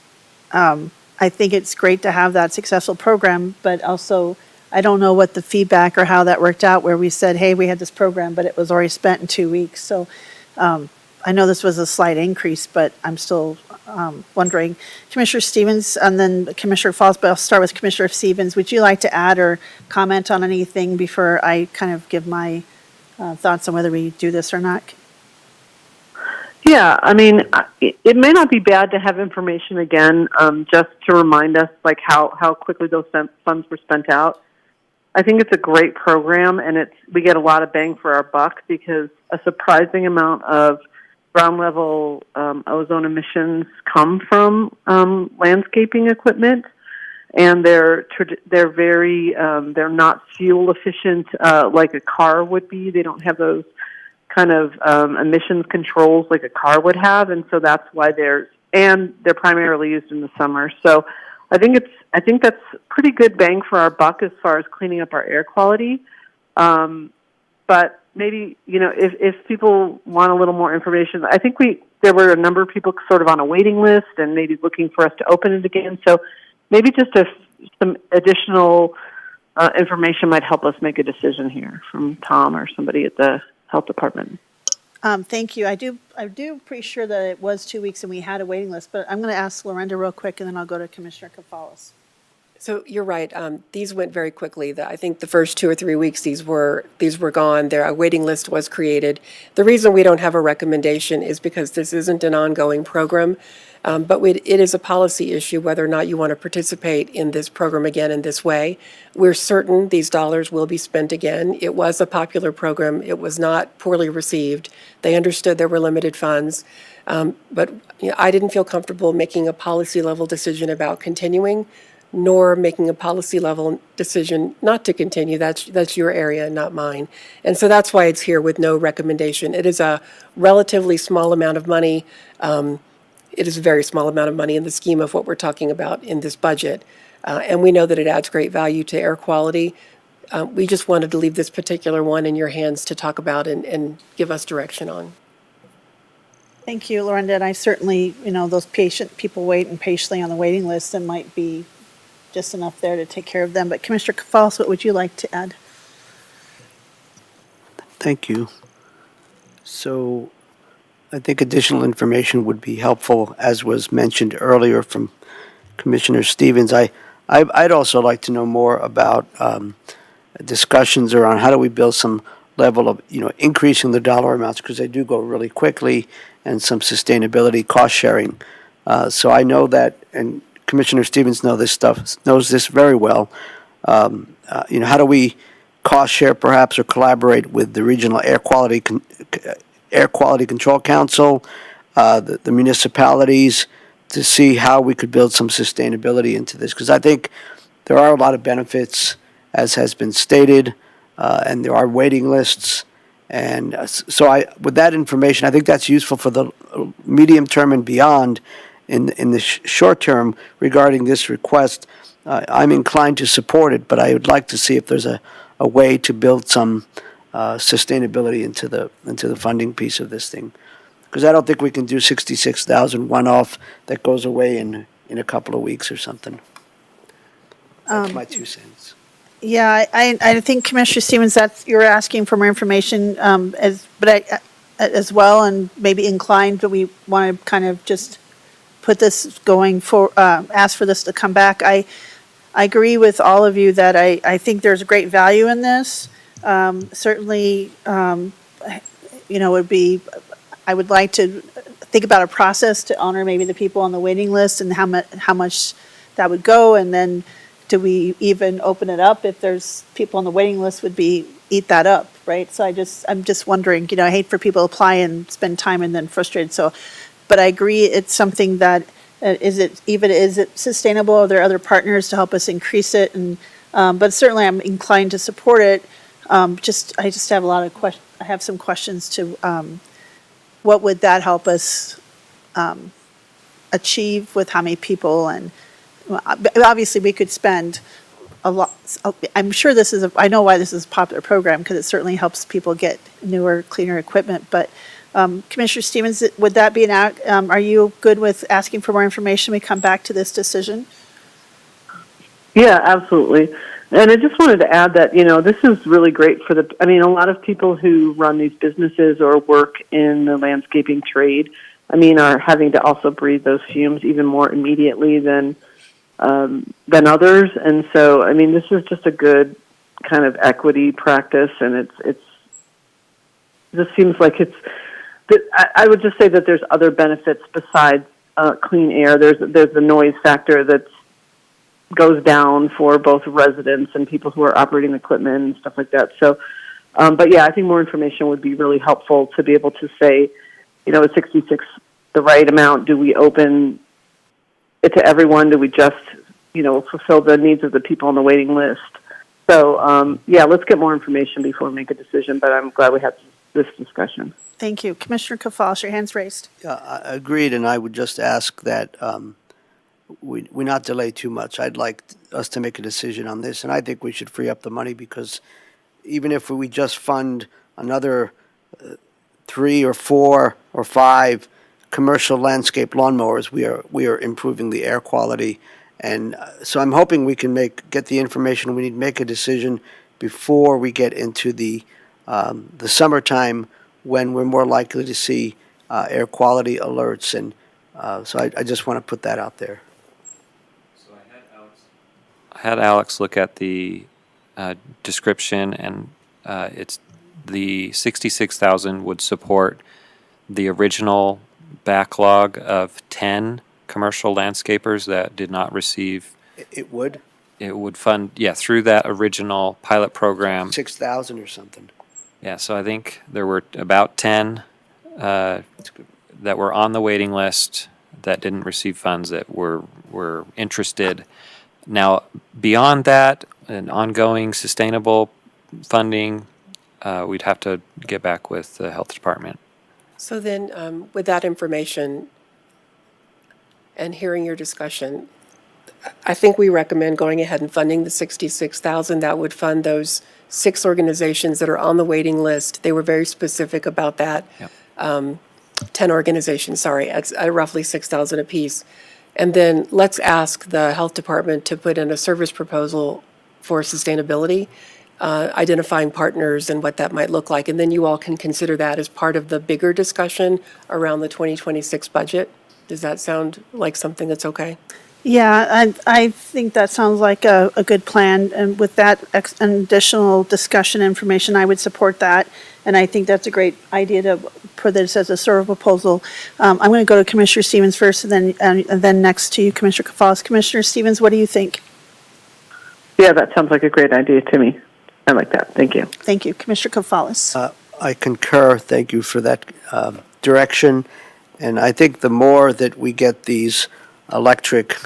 I think it's great to have that successful program, but also I don't know what the feedback or how that worked out where we said, hey, we had this program, but it was already spent in 2 weeks. So I know this was a slight increase, but I'm still wondering. Commissioner Stevens and then Commissioner Falls, but I'll start with Commissioner Stevens. Would you like to add or comment on anything before I kind of give my thoughts on whether we do this or not? Yeah, I mean, it may not be bad to have information again, just to remind us like how quickly those funds were spent out. I think it's a great program, and we get a lot of bang for our buck because a surprising amount of ground level ozone emissions come from landscaping equipment, and they're very they're not fuel efficient like a car would be. They don't have those kind of emissions controls like a car would have, and so that's why they're primarily used in the summer. So I think that's pretty good bang for our buck as far as cleaning up our air quality. But maybe, if people want a little more information, I think there were a number of people sort of on a waiting list and maybe looking for us to open it again. So maybe just some additional information might help us make a decision here from Tom or somebody at the health department. Thank you. I do pretty sure that it was 2 weeks and we had a waiting list, but I'm going to ask Lorenda real quick and then I'll go to Commissioner Kafalis. So you're right. These went very quickly. I think the first 2 or 3 weeks, these were gone. A waiting list was created. The reason we don't have a recommendation is because this isn't an ongoing program, but it is a policy issue whether or not you want to participate in this program again in this way. We're certain these dollars will be spent again. It was a popular program. It was not poorly received. They understood there were limited funds, but I didn't feel comfortable making a policy level decision about continuing, nor making a policy level decision not to continue. That's your area, not mine. And so that's why it's here with no recommendation. It is a relatively small amount of money. It is a very small amount of money in the scheme of what we're talking about in this budget. And we know that it adds great value to air quality. We just wanted to leave this particular one in your hands to talk about and give us direction on. Thank you, Lorenda. And I certainly, those patient people waiting patiently on the waiting list, and might be just enough there to take care of them. But Commissioner Kafalis, what would you like to add? Thank you. So I think additional information would be helpful, as was mentioned earlier from Commissioner Stevens. I'd also like to know more about discussions around how do we build some level of, increasing the dollar amounts, because they do go really quickly, and some sustainability cost sharing. So I know that, and Commissioner Stevens knows this very well. How do we cost share perhaps or collaborate with the Regional Air Quality Control Council, the municipalities, to see how we could build some sustainability into this? Because I think there are a lot of benefits, as has been stated, and there are waiting lists. And so with that information, I think that's useful for the medium term and beyond. In the short term, regarding this request, I'm inclined to support it, but I would like to see if there's a way to build some sustainability into the funding piece of this thing, because I don't think we can do 66,000 one-off that goes away in a couple of weeks or something. That's my 2 cents. Yeah, I think Commissioner Stevens, you're asking for more information as well, and maybe inclined, but we want to kind of just put this going for, ask for this to come back. I agree with all of you that I think there's great value in this. Certainly, I would like to think about a process to honor maybe the people on the waiting list and how much that would go, and then do we even open it up if there's people on the waiting list eat that up? right? So I'm just wondering, I hate for people to apply and spend time and then frustrated, so, but I agree, it's something that, is it sustainable? Are there other partners to help us increase it? And, but certainly I'm inclined to support it. I just have a lot of I have some questions to, what would that help us, achieve with how many people? And well, obviously we could spend a lot, I'm sure I know why this is a popular program, because it certainly helps people get newer, cleaner equipment, but Commissioner Stevens, would that be are you good with asking for more information? We come back to this decision? Yeah, absolutely. And I just wanted to add that, this is really great for a lot of people who run these businesses or work in the landscaping trade, are having to also breathe those fumes even more immediately than others. And so, this is just a good kind of equity practice, and it just seems like I would just say that there's other benefits besides clean air. There's the noise factor that goes down for both residents and people who are operating the equipment and stuff like that. So, but yeah, I think more information would be really helpful to be able to say, is 66 the right amount? Do we open it to everyone? Do we just, fulfill the needs of the people on the waiting list? So, yeah, let's get more information before we make a decision, but I'm glad we had this discussion. Thank you. Commissioner Kafal, your hand's raised. Agreed, and I would just ask that we not delay too much. I'd like us to make a decision on this, and I think we should free up the money, because even if we just fund another 3 or 4 or 5 commercial landscape lawnmowers, we are improving the air quality. And so I'm hoping we can get the information we need to make a decision before we get into the summertime, when we're more likely to see air quality alerts. And so I just want to put that out there. So I had Alex look at the description, and it's the 66,000 would support the original backlog of 10 commercial landscapers that did not receive. It would? It would fund, through that original pilot program. 6,000 or something. Yeah, so I think there were about 10 that were on the waiting list that didn't receive funds, that were interested. Now, beyond that, an ongoing sustainable funding, we'd have to get back with the health department. So then, with that information and hearing your discussion, I think we recommend going ahead and funding the 66,000. That would fund those 6 organizations that are on the waiting list. They were very specific about that. Yep. 10 organizations, sorry, at roughly 6,000 apiece. And then let's ask the health department to put in a service proposal for sustainability, identifying partners and what that might look like. And then you all can consider that as part of the bigger discussion around the 2026 budget. Does that sound like something that's okay? Yeah, I think that sounds like a good plan, and with that additional discussion information, I would support that, and I think that's a great idea to put this as a sort of proposal. I'm going to go to Commissioner Stevens first, and then next to you, Commissioner Kafalis. Commissioner Stevens, what do you think? Yeah, that sounds like a great idea to me. I like that. Thank you. Thank you. Commissioner Kafalis. I concur. Thank you for that direction. And I think the more that we get these electric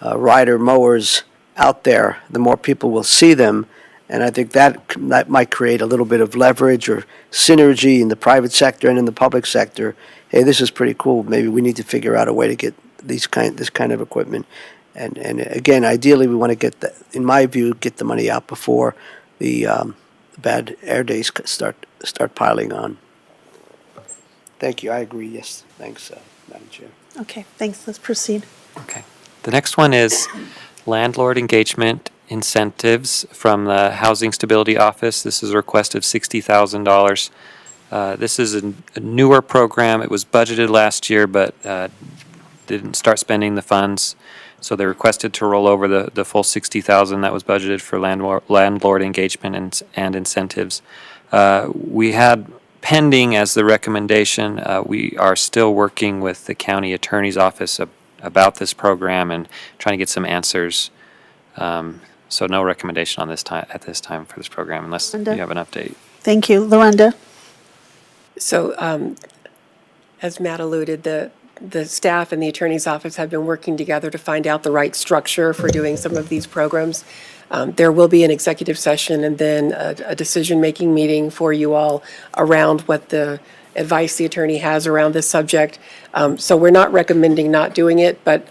rider mowers out there, the more people will see them. And I think that might create a little bit of leverage or synergy in the private sector and in the public sector. Hey, this is pretty cool. Maybe we need to figure out a way to get this kind of equipment. And again, ideally, we want to in my view, get the money out before the bad air days start piling on. Thank you. I agree. Yes. Thanks, Madam Chair. Okay, thanks. Let's proceed. Okay. The next one is landlord engagement incentives from the Housing Stability Office. This is a request of $60,000. This is a newer program. It was budgeted last year, but didn't start spending the funds. So they requested to roll over the full $60,000 that was budgeted for landlord engagement and incentives. We had pending as the recommendation, we are still working with the county attorney's office about this program and trying to get some answers. So no recommendation on at this time for this program, unless you have an update. Thank you. Luanda? So, as Matt alluded, the staff and the attorney's office have been working together to find out the right structure for doing some of these programs. There will be an executive session and then a decision-making meeting for you all around what the advice the attorney has around this subject. So we're not recommending not doing it, but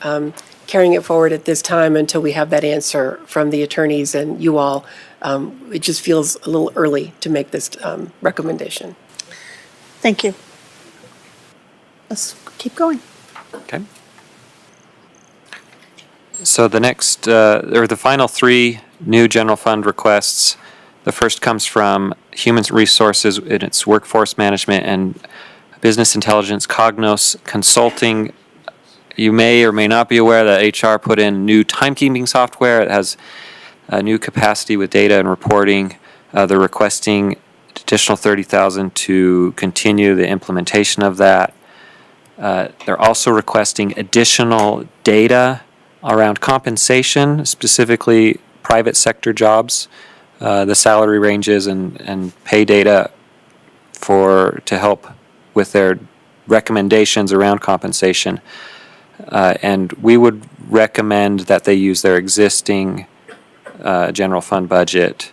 carrying it forward at this time until we have that answer from the attorneys and you all. It just feels a little early to make this recommendation. Thank you. Let's keep going. Okay. So the next, or the final three new general fund requests, the first comes from Human Resources in its Workforce Management and Business Intelligence Cognos Consulting. You may or may not be aware that HR put in new timekeeping software. It has a new capacity with data and reporting. They're requesting additional $30,000 to continue the implementation of that. They're also requesting additional data around compensation, specifically private sector jobs, the salary ranges and pay data to help with their recommendations around compensation. And we would recommend that they use their existing general fund budget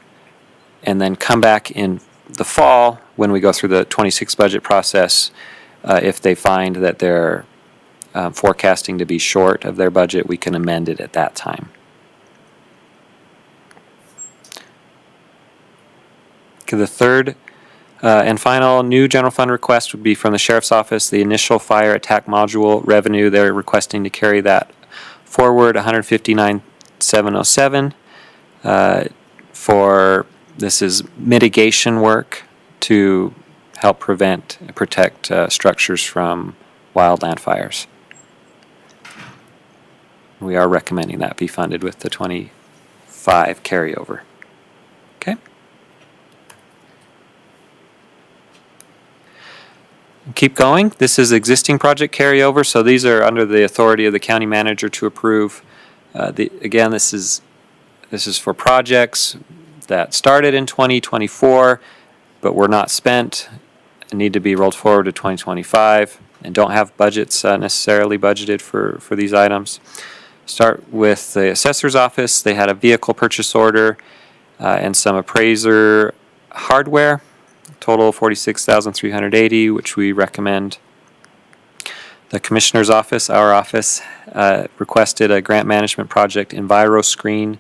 and then come back in the fall when we go through the 26 budget process. If they find that they're forecasting to be short of their budget, we can amend it at that time. Okay, the third and final new general fund request would be from the Sheriff's Office, the initial fire attack module revenue. They're requesting to carry that forward, $159,707 for, this is mitigation work to help prevent and protect structures from wildland fires. We are recommending that be funded with the 25 carryover. Okay. Keep going. This is existing project carryover, so these are under the authority of the county manager to approve. Again, this is for projects that started in 2024, but were not spent and need to be rolled forward to 2025 and don't have budgets necessarily budgeted for these items. Start with the assessor's office. They had a vehicle purchase order and some appraiser hardware, total $46,380, which we recommend. The commissioner's office, our office, requested a grant management project, EnviroScreen,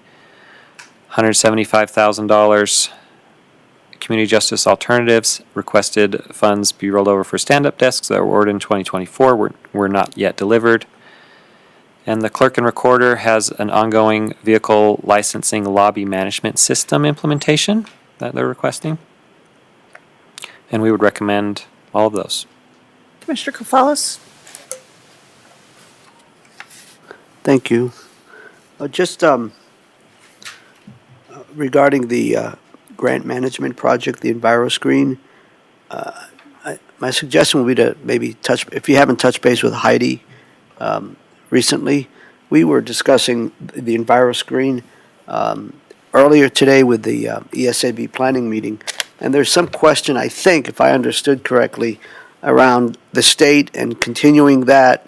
$175,000. Community Justice Alternatives requested funds be rolled over for stand-up desks that were ordered in 2024, were not yet delivered. And the clerk and recorder has an ongoing vehicle licensing lobby management system implementation that they're requesting. And we would recommend all of those. Commissioner Kofalos? Thank you. Just regarding the grant management project, the EnviroScreen, my suggestion would be to maybe if you haven't touched base with Heidi recently, we were discussing the EnviroScreen earlier today with the ESAB planning meeting, and there's some question, I think, if I understood correctly, around the state and continuing that.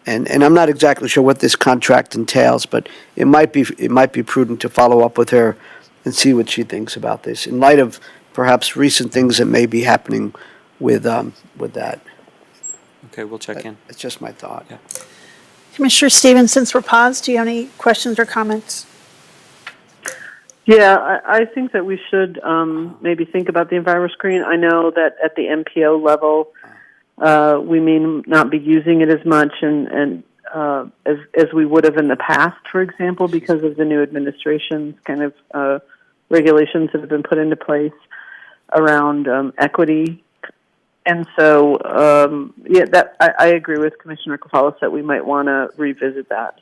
And I'm not exactly sure what this contract entails, but it might be prudent to follow up with her and see what she thinks about this in light of perhaps recent things that may be happening with that. Okay, we'll check in. It's just my thought. Yeah. Commissioner Stevens, since we're paused, do you have any questions or comments? Yeah, I think that we should maybe think about the EnviroScreen. I know that at the MPO level, we may not be using it as much and as we would have in the past, for example, because of the new administration's kind of regulations that have been put into place around equity. And so, I agree with Commissioner Kofalos that we might want to revisit that.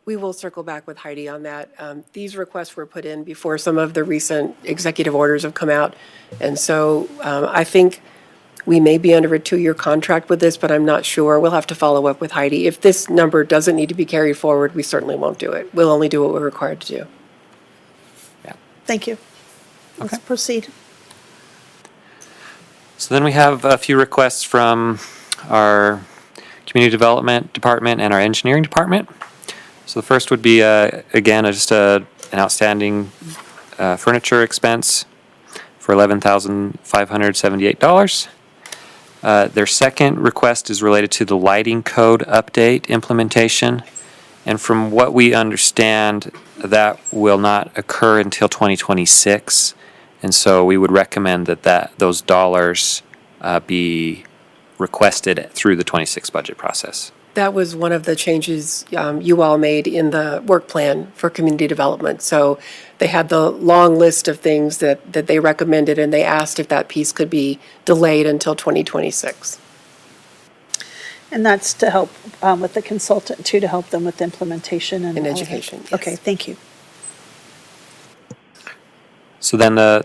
We will circle back with Heidi on that. These requests were put in before some of the recent executive orders have come out. And so I think we may be under a 2-year contract with this, but I'm not sure. We'll have to follow up with Heidi. If this number doesn't need to be carried forward, we certainly won't do it. We'll only do what we're required to do. Thank you. Let's proceed. So then we have a few requests from our Community Development Department and our Engineering Department. So the first would be, again, an outstanding furniture expense for $11,578. Their second request is related to the lighting code update implementation. And from what we understand, that will not occur until 2026. And so we would recommend that those dollars be requested through the 26 budget process. That was one of the changes you all made in the work plan for community development. So they had the long list of things that they recommended, and they asked if that piece could be delayed until 2026. And that's to help with the consultant too, to help them with implementation and In all of it. education, yes. Okay, thank you. So then the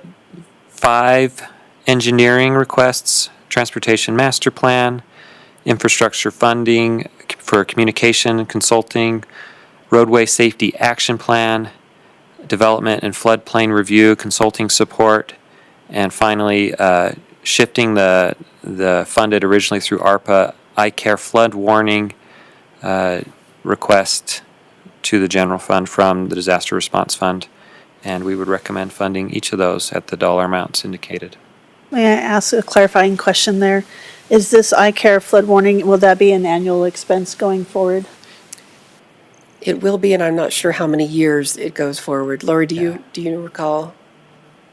5 engineering requests: transportation master plan, infrastructure funding for communication and consulting, roadway safety action plan, development and floodplain review consulting support, and finally shifting the funded originally through ARPA I-Care flood warning request to the general fund from the disaster response fund. And we would recommend funding each of those at the dollar amounts indicated. May I ask a clarifying question there? Is this I-Care flood warning, will that be an annual expense going forward? It will be, and I'm not sure how many years it goes forward. Lori, do you recall?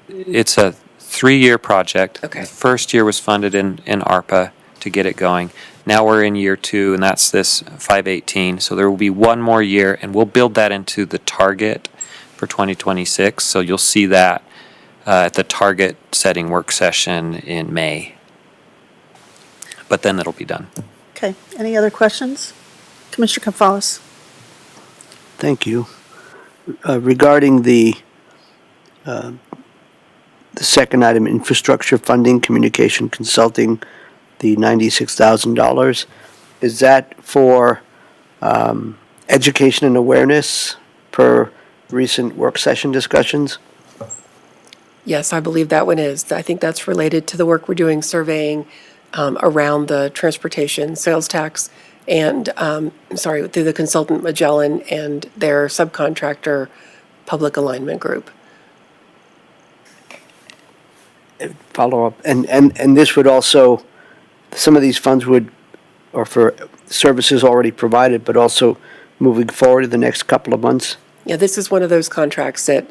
It's a 3-year project. Okay. The first year was funded in ARPA to get it going. Now we're in year 2, and that's this 518. So there will be one more year, and we'll build that into the target for 2026. So you'll see that at the target setting work session in May. But then it'll be done. Okay, any other questions? Commissioner Gonzalez? Thank you. Regarding the second item, infrastructure funding, communication consulting, the $96,000, is that for education and awareness per recent work session discussions? Yes, I believe that one is. I think that's related to the work we're doing surveying around the transportation sales tax and, through the consultant Magellan and their subcontractor public alignment group. Follow up, and this would also, some of these funds would, or for services already provided, but also moving forward in the next couple of months? Yeah, this is one of those contracts that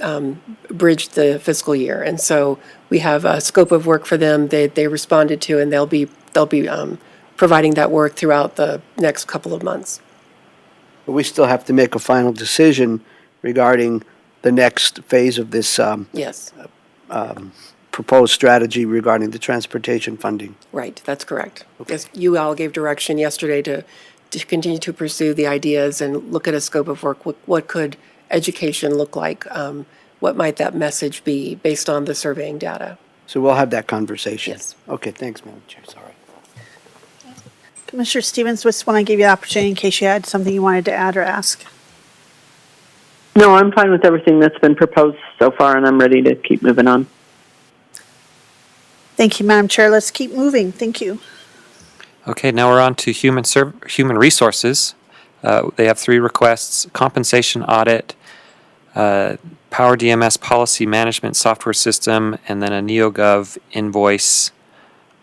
bridged the fiscal year, and so we have a scope of work for them. They responded to, and they'll be providing that work throughout the next couple of months. But we still have to make a final decision regarding the next phase of this Yes, proposed strategy regarding the transportation funding. right, that's correct. Yes, you all gave direction yesterday to continue to pursue the ideas and look at a scope of work. What could education look like? What might that message be based on the surveying data? So we'll have that conversation. Yes. Okay, thanks, Madam Chair, sorry. Commissioner Stevens, just want to give you the opportunity in case you had something you wanted to add or ask. No, I'm fine with everything that's been proposed so far, and I'm ready to keep moving on. Thank you, Madam Chair. Let's keep moving. Thank you. Okay, now we're on to human resources. They have 3 requests: compensation audit, Power DMS policy management software system, and then a NeoGov invoice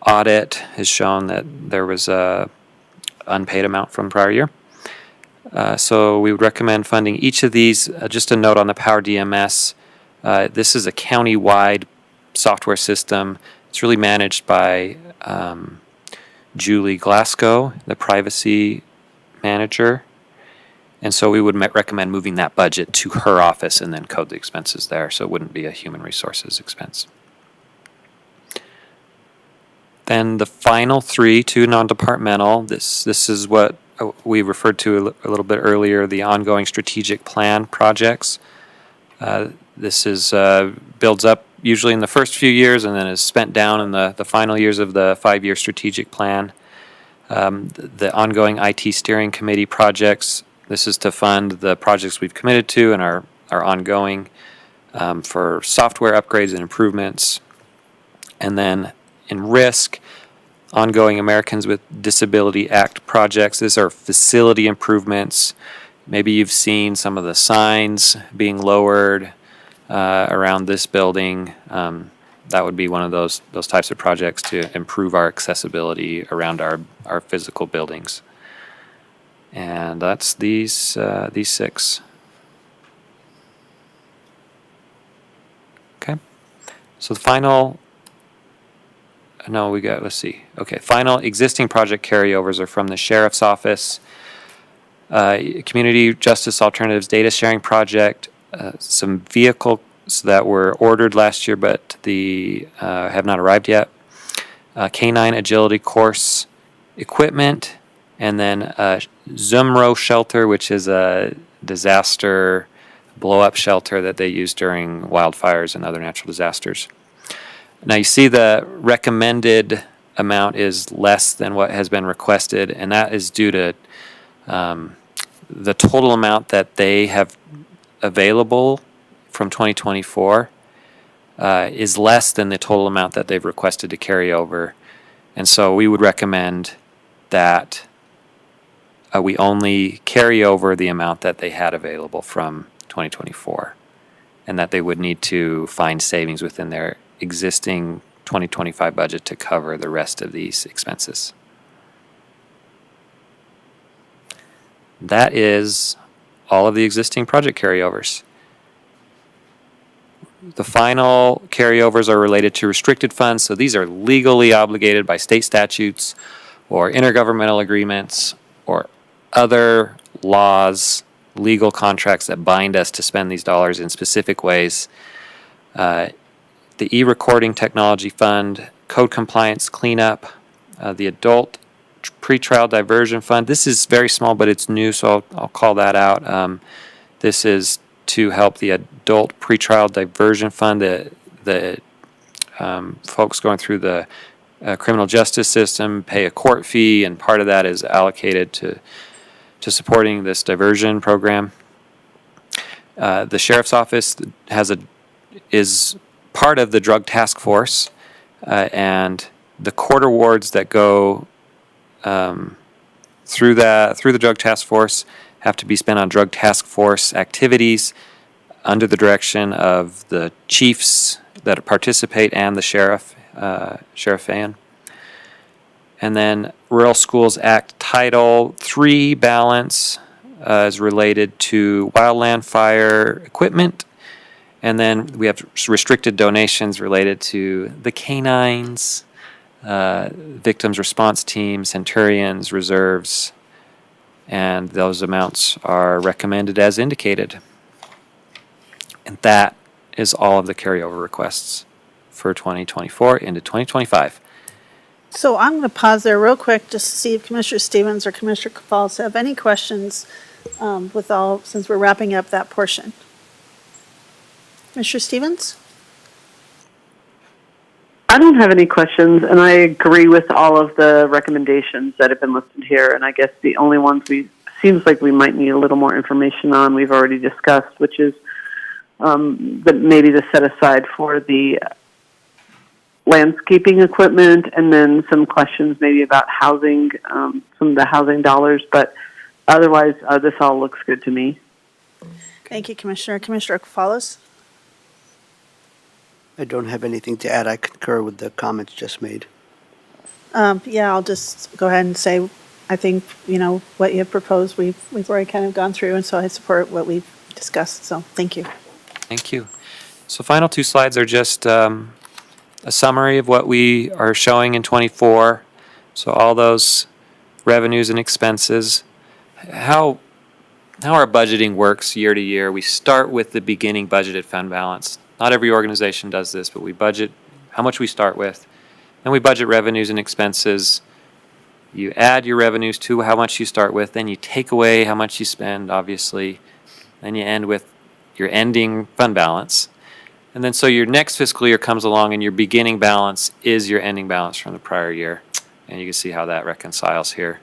audit has shown that there was a unpaid amount from prior year. So we would recommend funding each of these. Just a note on the Power DMS. This is a county-wide software system. It's really managed by Julie Glasgow, the privacy manager. And so we would recommend moving that budget to her office and then code the expenses there, so it wouldn't be a human resources expense. Then the final 3, 2 non-departmental. This is what we referred to a little bit earlier, the ongoing strategic plan projects. This is builds up usually in the first few years and then is spent down in the final years of the 5-year strategic plan. The ongoing IT steering committee projects, this is to fund the projects we've committed to and are ongoing. for software upgrades and improvements. And then in risk, ongoing Americans with Disability Act projects. These are facility improvements. Maybe you've seen some of the signs being lowered around this building. That would be one of those types of projects to improve our accessibility around our physical buildings. And that's these 6. Okay. So the final, let's see. Okay, final existing project carryovers are from the Sheriff's Office, Community Justice Alternatives Data Sharing Project, some vehicles that were ordered last year but have not arrived yet, Canine Agility Course equipment, and then Zumro Shelter, which is a disaster blow-up shelter that they use during wildfires and other natural disasters. Now you see the recommended amount is less than what has been requested, and that is due to the total amount that they have available from 2024 is less than the total amount that they've requested to carry over. And so we would recommend that we only carry over the amount that they had available from 2024, and that they would need to find savings within their existing 2025 budget to cover the rest of these expenses. That is all of the existing project carryovers. The final carryovers are related to restricted funds, so these are legally obligated by state statutes or intergovernmental agreements or other laws, legal contracts that bind us to spend these dollars in specific ways. The e-recording technology fund, code compliance cleanup, the adult pretrial diversion fund. This is very small, but it's new, so I'll call that out. This is to help the adult pretrial diversion fund, the folks going through the criminal justice system pay a court fee, and part of that is allocated to supporting this diversion program. The Sheriff's Office is part of the Drug Task Force, and the court awards that go through the Drug Task Force have to be spent on Drug Task Force activities under the direction of the chiefs that participate and the sheriff, Sheriff Fan. And then Rural Schools Act Title III balance is related to wildland fire equipment. And then we have restricted donations related to the canines, victims response team, centurions, reserves, and those amounts are recommended as indicated. And that is all of the carryover requests for 2024 into 2025. So I'm going to pause there real quick just to see if Commissioner Stevens or Commissioner Falls have any questions since we're wrapping up that portion. Commissioner Stevens? I don't have any questions, and I agree with all of the recommendations that have been listed here. And I guess the only ones seems like we might need a little more information on, we've already discussed, which is maybe the set aside for the landscaping equipment, and then some questions maybe about housing, some of the housing dollars. But otherwise, this all looks good to me. Thank you, Commissioner. Commissioner Falls? I don't have anything to add. I concur with the comments just made. Yeah, I'll just go ahead and say, I think, what you have proposed, we've already kind of gone through, and so I support what we've discussed, so thank you. Thank you. So final 2 slides are just a summary of what we are showing in 24. So all those revenues and expenses. How our budgeting works year to year, we start with the beginning budgeted fund balance. Not every organization does this, but we budget how much we start with. Then we budget revenues and expenses. You add your revenues to how much you start with, then you take away how much you spend, obviously. Then you end with your ending fund balance. And then so your next fiscal year comes along and your beginning balance is your ending balance from the prior year. And you can see how that reconciles here.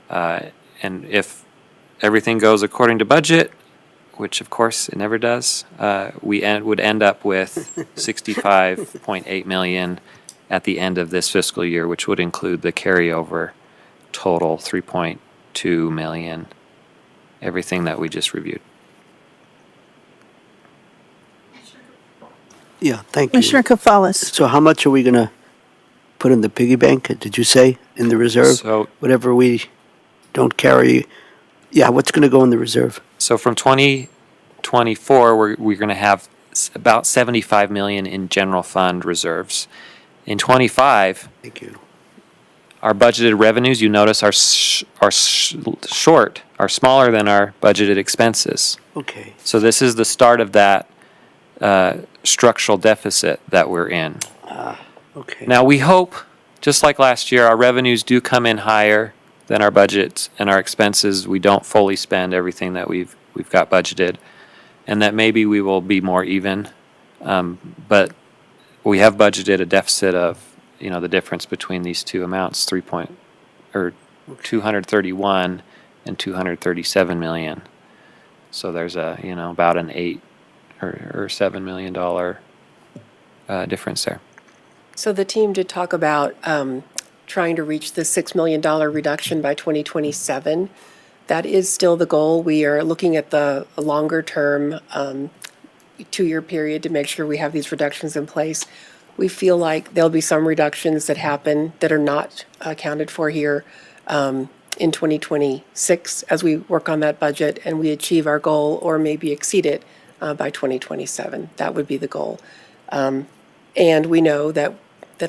And if everything goes according to budget, which of course it never does, would end up with 65.8 million at the end of this fiscal year, which would include the carryover total 3.2 million, everything that we just reviewed. Yeah, thank you. Commissioner Kefales. So how much are we gonna put in the piggy bank, did you say, in the reserve? So, Whatever we don't carry, yeah, what's gonna go in the reserve? so from 2024, we're going to have about 75 million in general fund reserves. In 25, Thank you. our budgeted revenues, you notice, are smaller than our budgeted expenses. Okay, So this is the start of that structural deficit that we're in. okay. Now, we hope, just like last year, our revenues do come in higher than our budgets, and our expenses, we don't fully spend everything that we've got budgeted, and that maybe we will be more even. But we have budgeted a deficit of, the difference between these two amounts, 231 and 237 million. So there's about an $8 or $7 million difference there. So the team did talk about trying to reach the $6 million reduction by 2027. That is still the goal. We are looking at the longer-term 2-year period to make sure we have these reductions in place. We feel like there'll be some reductions that happen that are not accounted for here in 2026 as we work on that budget and we achieve our goal or maybe exceed it by 2027. That would be the goal. And we know that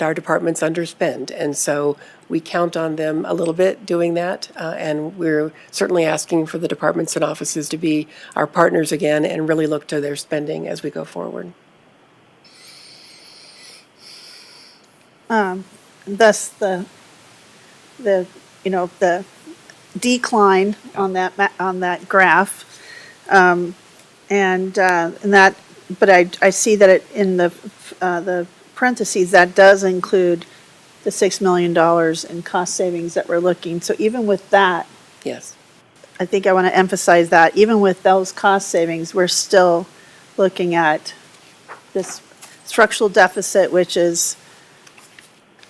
our departments underspend, and so we count on them a little bit doing that, and we're certainly asking for the departments and offices to be our partners again and really look to their spending as we go forward. Thus, the decline on that graph, and that. But I see that it in the parentheses that does include the $6 million in cost savings that we're looking. So even with that, Yes. I think I want to emphasize that even with those cost savings, we're still looking at this structural deficit, which is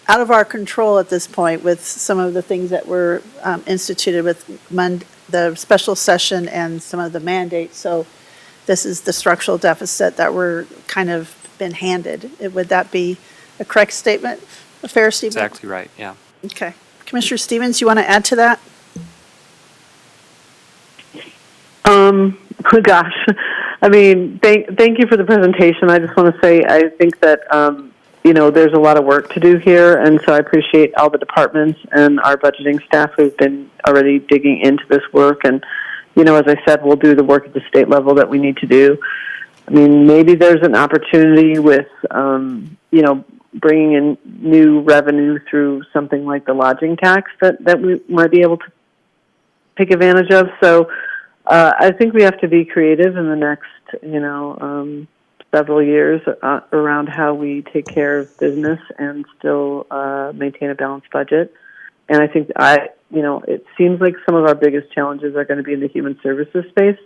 out of our control at this point with some of the things that were instituted with the special session and some of the mandates. So this is the structural deficit that we're kind of been handed. Would that be a correct statement, a fair statement? Exactly right, yeah. Okay. Commissioner Stevens, you want to add to that? Gosh, I mean, thank you for the presentation. I just want to say I think that there's a lot of work to do here, and so I appreciate all the departments and our budgeting staff who've been already digging into this work. And as I said, we'll do the work at the state level that we need to do. I mean, maybe there's an opportunity with bringing in new revenue through something like the lodging tax that we might be able to take advantage of. So I think we have to be creative in the next, several years around how we take care of business and still maintain a balanced budget. And I think it seems like some of our biggest challenges are going to be in the human services space,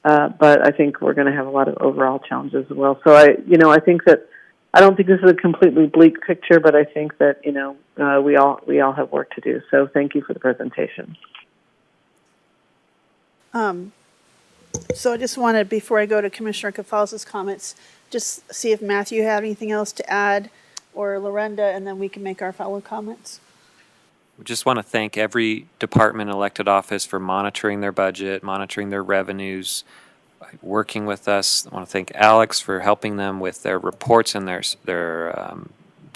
but I think we're going to have a lot of overall challenges as well. So I think that I don't think this is a completely bleak picture, but I think that we all have work to do. So thank you for the presentation. So I just wanted, before I go to Commissioner Kefales' comments, just see if Matthew had anything else to add, or Lorenda, and then we can make our follow comments. We just want to thank every department and elected office for monitoring their budget, monitoring their revenues, working with us. I want to thank Alex for helping them with their reports and their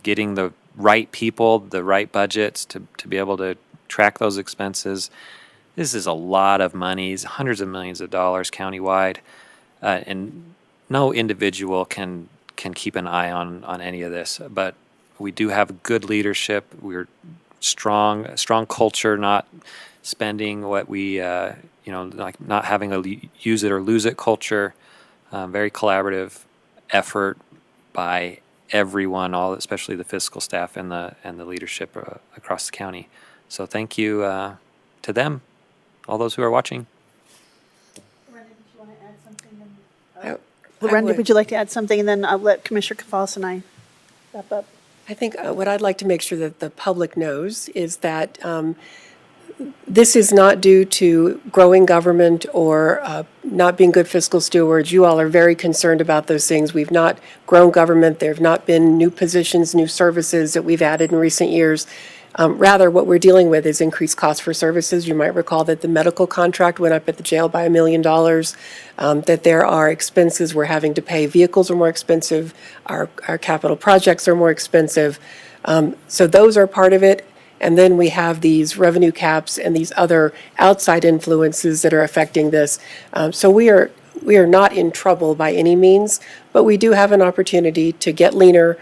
getting the right people, the right budgets to be able to track those expenses. This is a lot of money, it's hundreds of millions of dollars countywide, and no individual can keep an eye on any of this. But we do have good leadership. We're strong culture, not spending what we, like not having a use it or lose it culture. Very collaborative effort by everyone, especially the fiscal staff and the leadership across the county. So thank you to them. All those who are watching. Lorenda, did you want to add Lorenda, would. would you like to add something? And then I'll let Commissioner Cafalas and I wrap up. I think what I'd like to make sure that the public knows is that this is not due to growing government or not being good fiscal stewards. You all are very concerned about those things. We've not grown government. There have not been new positions, new services that we've added in recent years. Rather, what we're dealing with is increased costs for services. You might recall that the medical contract went up at the jail by $1 million, that there are expenses we're having to pay. Vehicles are more expensive. Our capital projects are more expensive. So those are part of it. And then we have these revenue caps and these other outside influences that are affecting this. So we are not in trouble by any means, but we do have an opportunity to get leaner,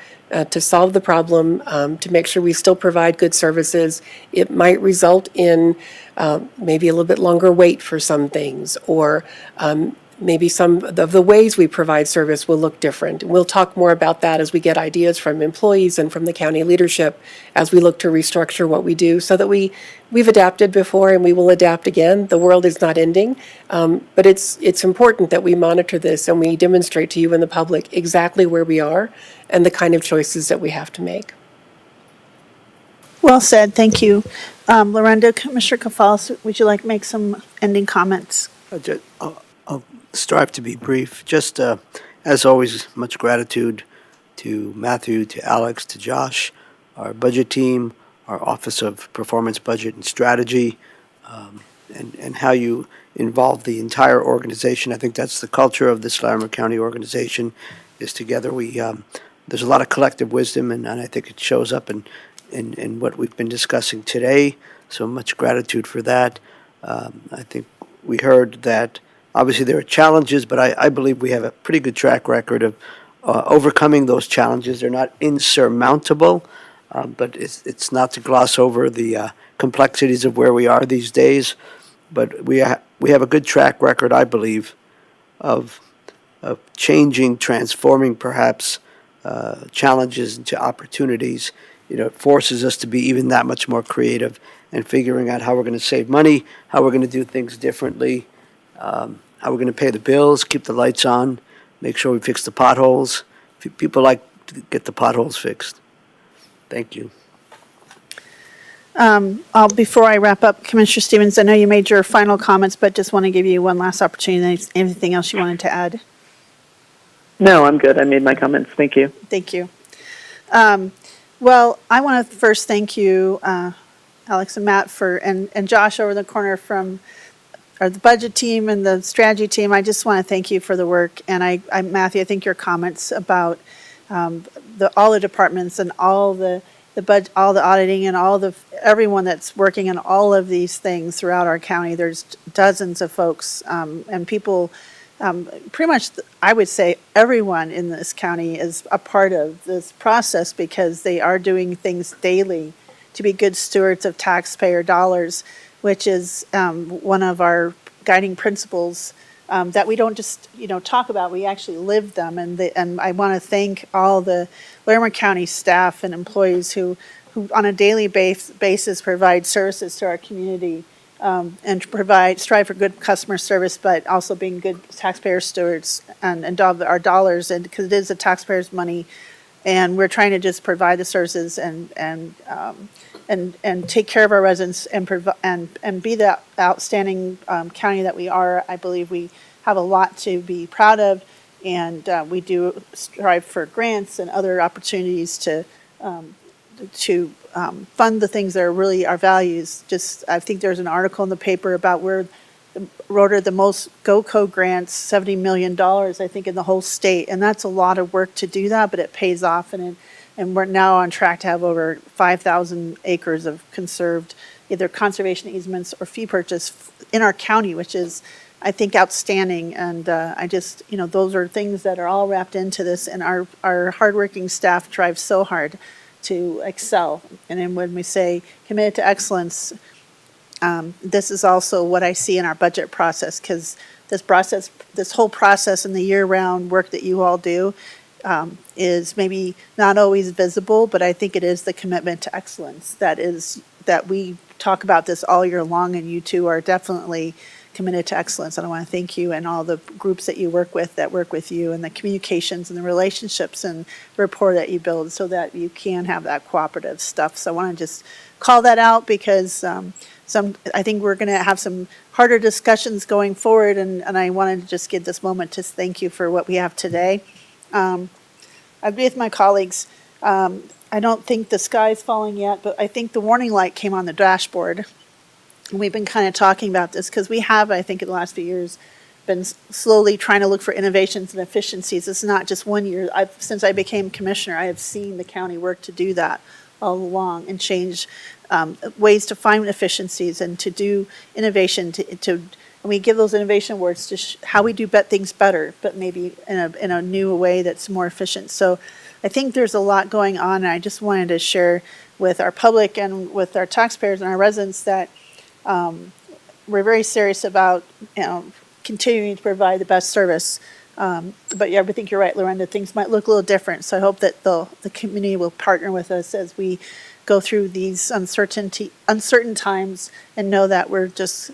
to solve the problem, to make sure we still provide good services. It might result in maybe a little bit longer wait for some things, or maybe some of the ways we provide service will look different. We'll talk more about that as we get ideas from employees and from the county leadership as we look to restructure what we do, so that we've adapted before and we will adapt again. The world is not ending, but it's important that we monitor this and we demonstrate to you and the public exactly where we are and the kind of choices that we have to make. Well said, thank you. Lorenda, Commissioner Cafalas, would you like to make some ending comments? I'll strive to be brief. Just as always, much gratitude to Matthew, to Alex, to Josh, our budget team, our Office of Performance, Budget, and Strategy, and how you involve the entire organization. I think that's the culture of this Larimer County organization, is together we, there's a lot of collective wisdom, and I think it shows up in what we've been discussing today, so much gratitude for that. I think we heard that obviously there are challenges, but I believe we have a pretty good track record of overcoming those challenges. They're not insurmountable, but it's not to gloss over the complexities of where we are these days. But we have a good track record, I believe, of changing, transforming perhaps challenges into opportunities. You know, it forces us to be even that much more creative and figuring out how we're going to save money, how we're going to do things differently, how we're going to pay the bills, keep the lights on, make sure we fix the potholes. People like to get the potholes fixed. Thank you. Before I wrap up, Commissioner Stevens, I know you made your final comments, but just want to give you one last opportunity. Anything else you wanted to add? No, I'm good. I made my comments. Thank you. Thank you. Well, I want to first thank you, Alex and Matt, and Josh over the corner from the budget team and the strategy team. I just want to thank you for the work. And Matthew, I think your comments about all the departments and all the auditing and everyone that's working on all of these things throughout our county. There's dozens of folks and people. Pretty much, I would say everyone in this county is a part of this process because they are doing things daily to be good stewards of taxpayer dollars, which is one of our guiding principles that we don't just talk about. We actually live them, and I want to thank all the Larimer County staff and employees who on a daily basis provide services to our community. And strive for good customer service, but also being good taxpayer stewards and our dollars, and because it is the taxpayers' money, and we're trying to just provide the services and take care of our residents and be the outstanding county that we are. I believe we have a lot to be proud of, and we do strive for grants and other opportunities to fund the things that are really our values. I think there's an article in the paper about where the most GOCO grants, $70 million, I think, in the whole state. And that's a lot of work to do that, but it pays off. And we're now on track to have over 5,000 acres of conserved, either conservation easements or fee purchase in our county, which is, I think, outstanding. And those are things that are all wrapped into this. And our hardworking staff drive so hard to excel. And then when we say committed to excellence, this is also what I see in our budget process, because this whole process and the year-round work that you all do is maybe not always visible, but I think it is the commitment to excellence that we talk about this all year long, and you two are definitely committed to excellence. And I want to thank you and all the groups that you work with, that work with you, and the communications and the relationships and rapport that you build so that you can have that cooperative stuff. So I want to just call that out because I think we're going to have some harder discussions going forward, and I wanted to just give this moment to thank you for what we have today. I agree with my colleagues. I don't think the sky's falling yet, but I think the warning light came on the dashboard. And we've been kind of talking about this because we have, I think, in the last few years, been slowly trying to look for innovations and efficiencies. It's not just 1 year. Since I became commissioner, I have seen the county work to do that all along and change ways to find efficiencies and to do innovation. And we give those innovation awards to how we do things better, but maybe in a new way that's more efficient. So I think there's a lot going on, and I just wanted to share with our public and with our taxpayers and our residents that we're very serious about, continuing to provide the best service. But yeah, I think you're right, Lorenda, things might look a little different. So I hope that the community will partner with us as we go through these uncertain times and know that we're just,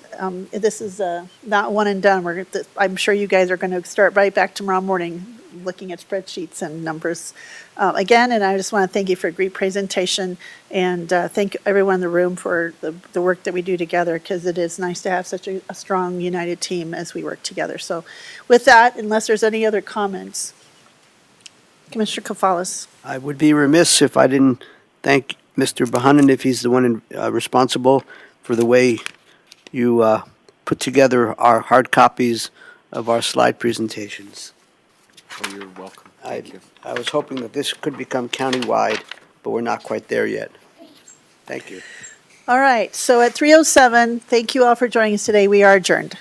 this is not one and done. I'm sure you guys are going to start right back tomorrow morning looking at spreadsheets and numbers again. And I just want to thank you for a great presentation, and thank everyone in the room for the work that we do together, because it is nice to have such a strong, united team as we work together. So with that, unless there's any other comments, Commissioner Kafalis. I would be remiss if I didn't thank Mr. Bahanan, if he's the one responsible for the way you put together our hard copies of our slide presentations. Oh, you're welcome. Thank you. I was hoping that this could become countywide, but we're not quite there yet. Thank you. All right, so at 3:07, thank you all for joining us today. We are adjourned.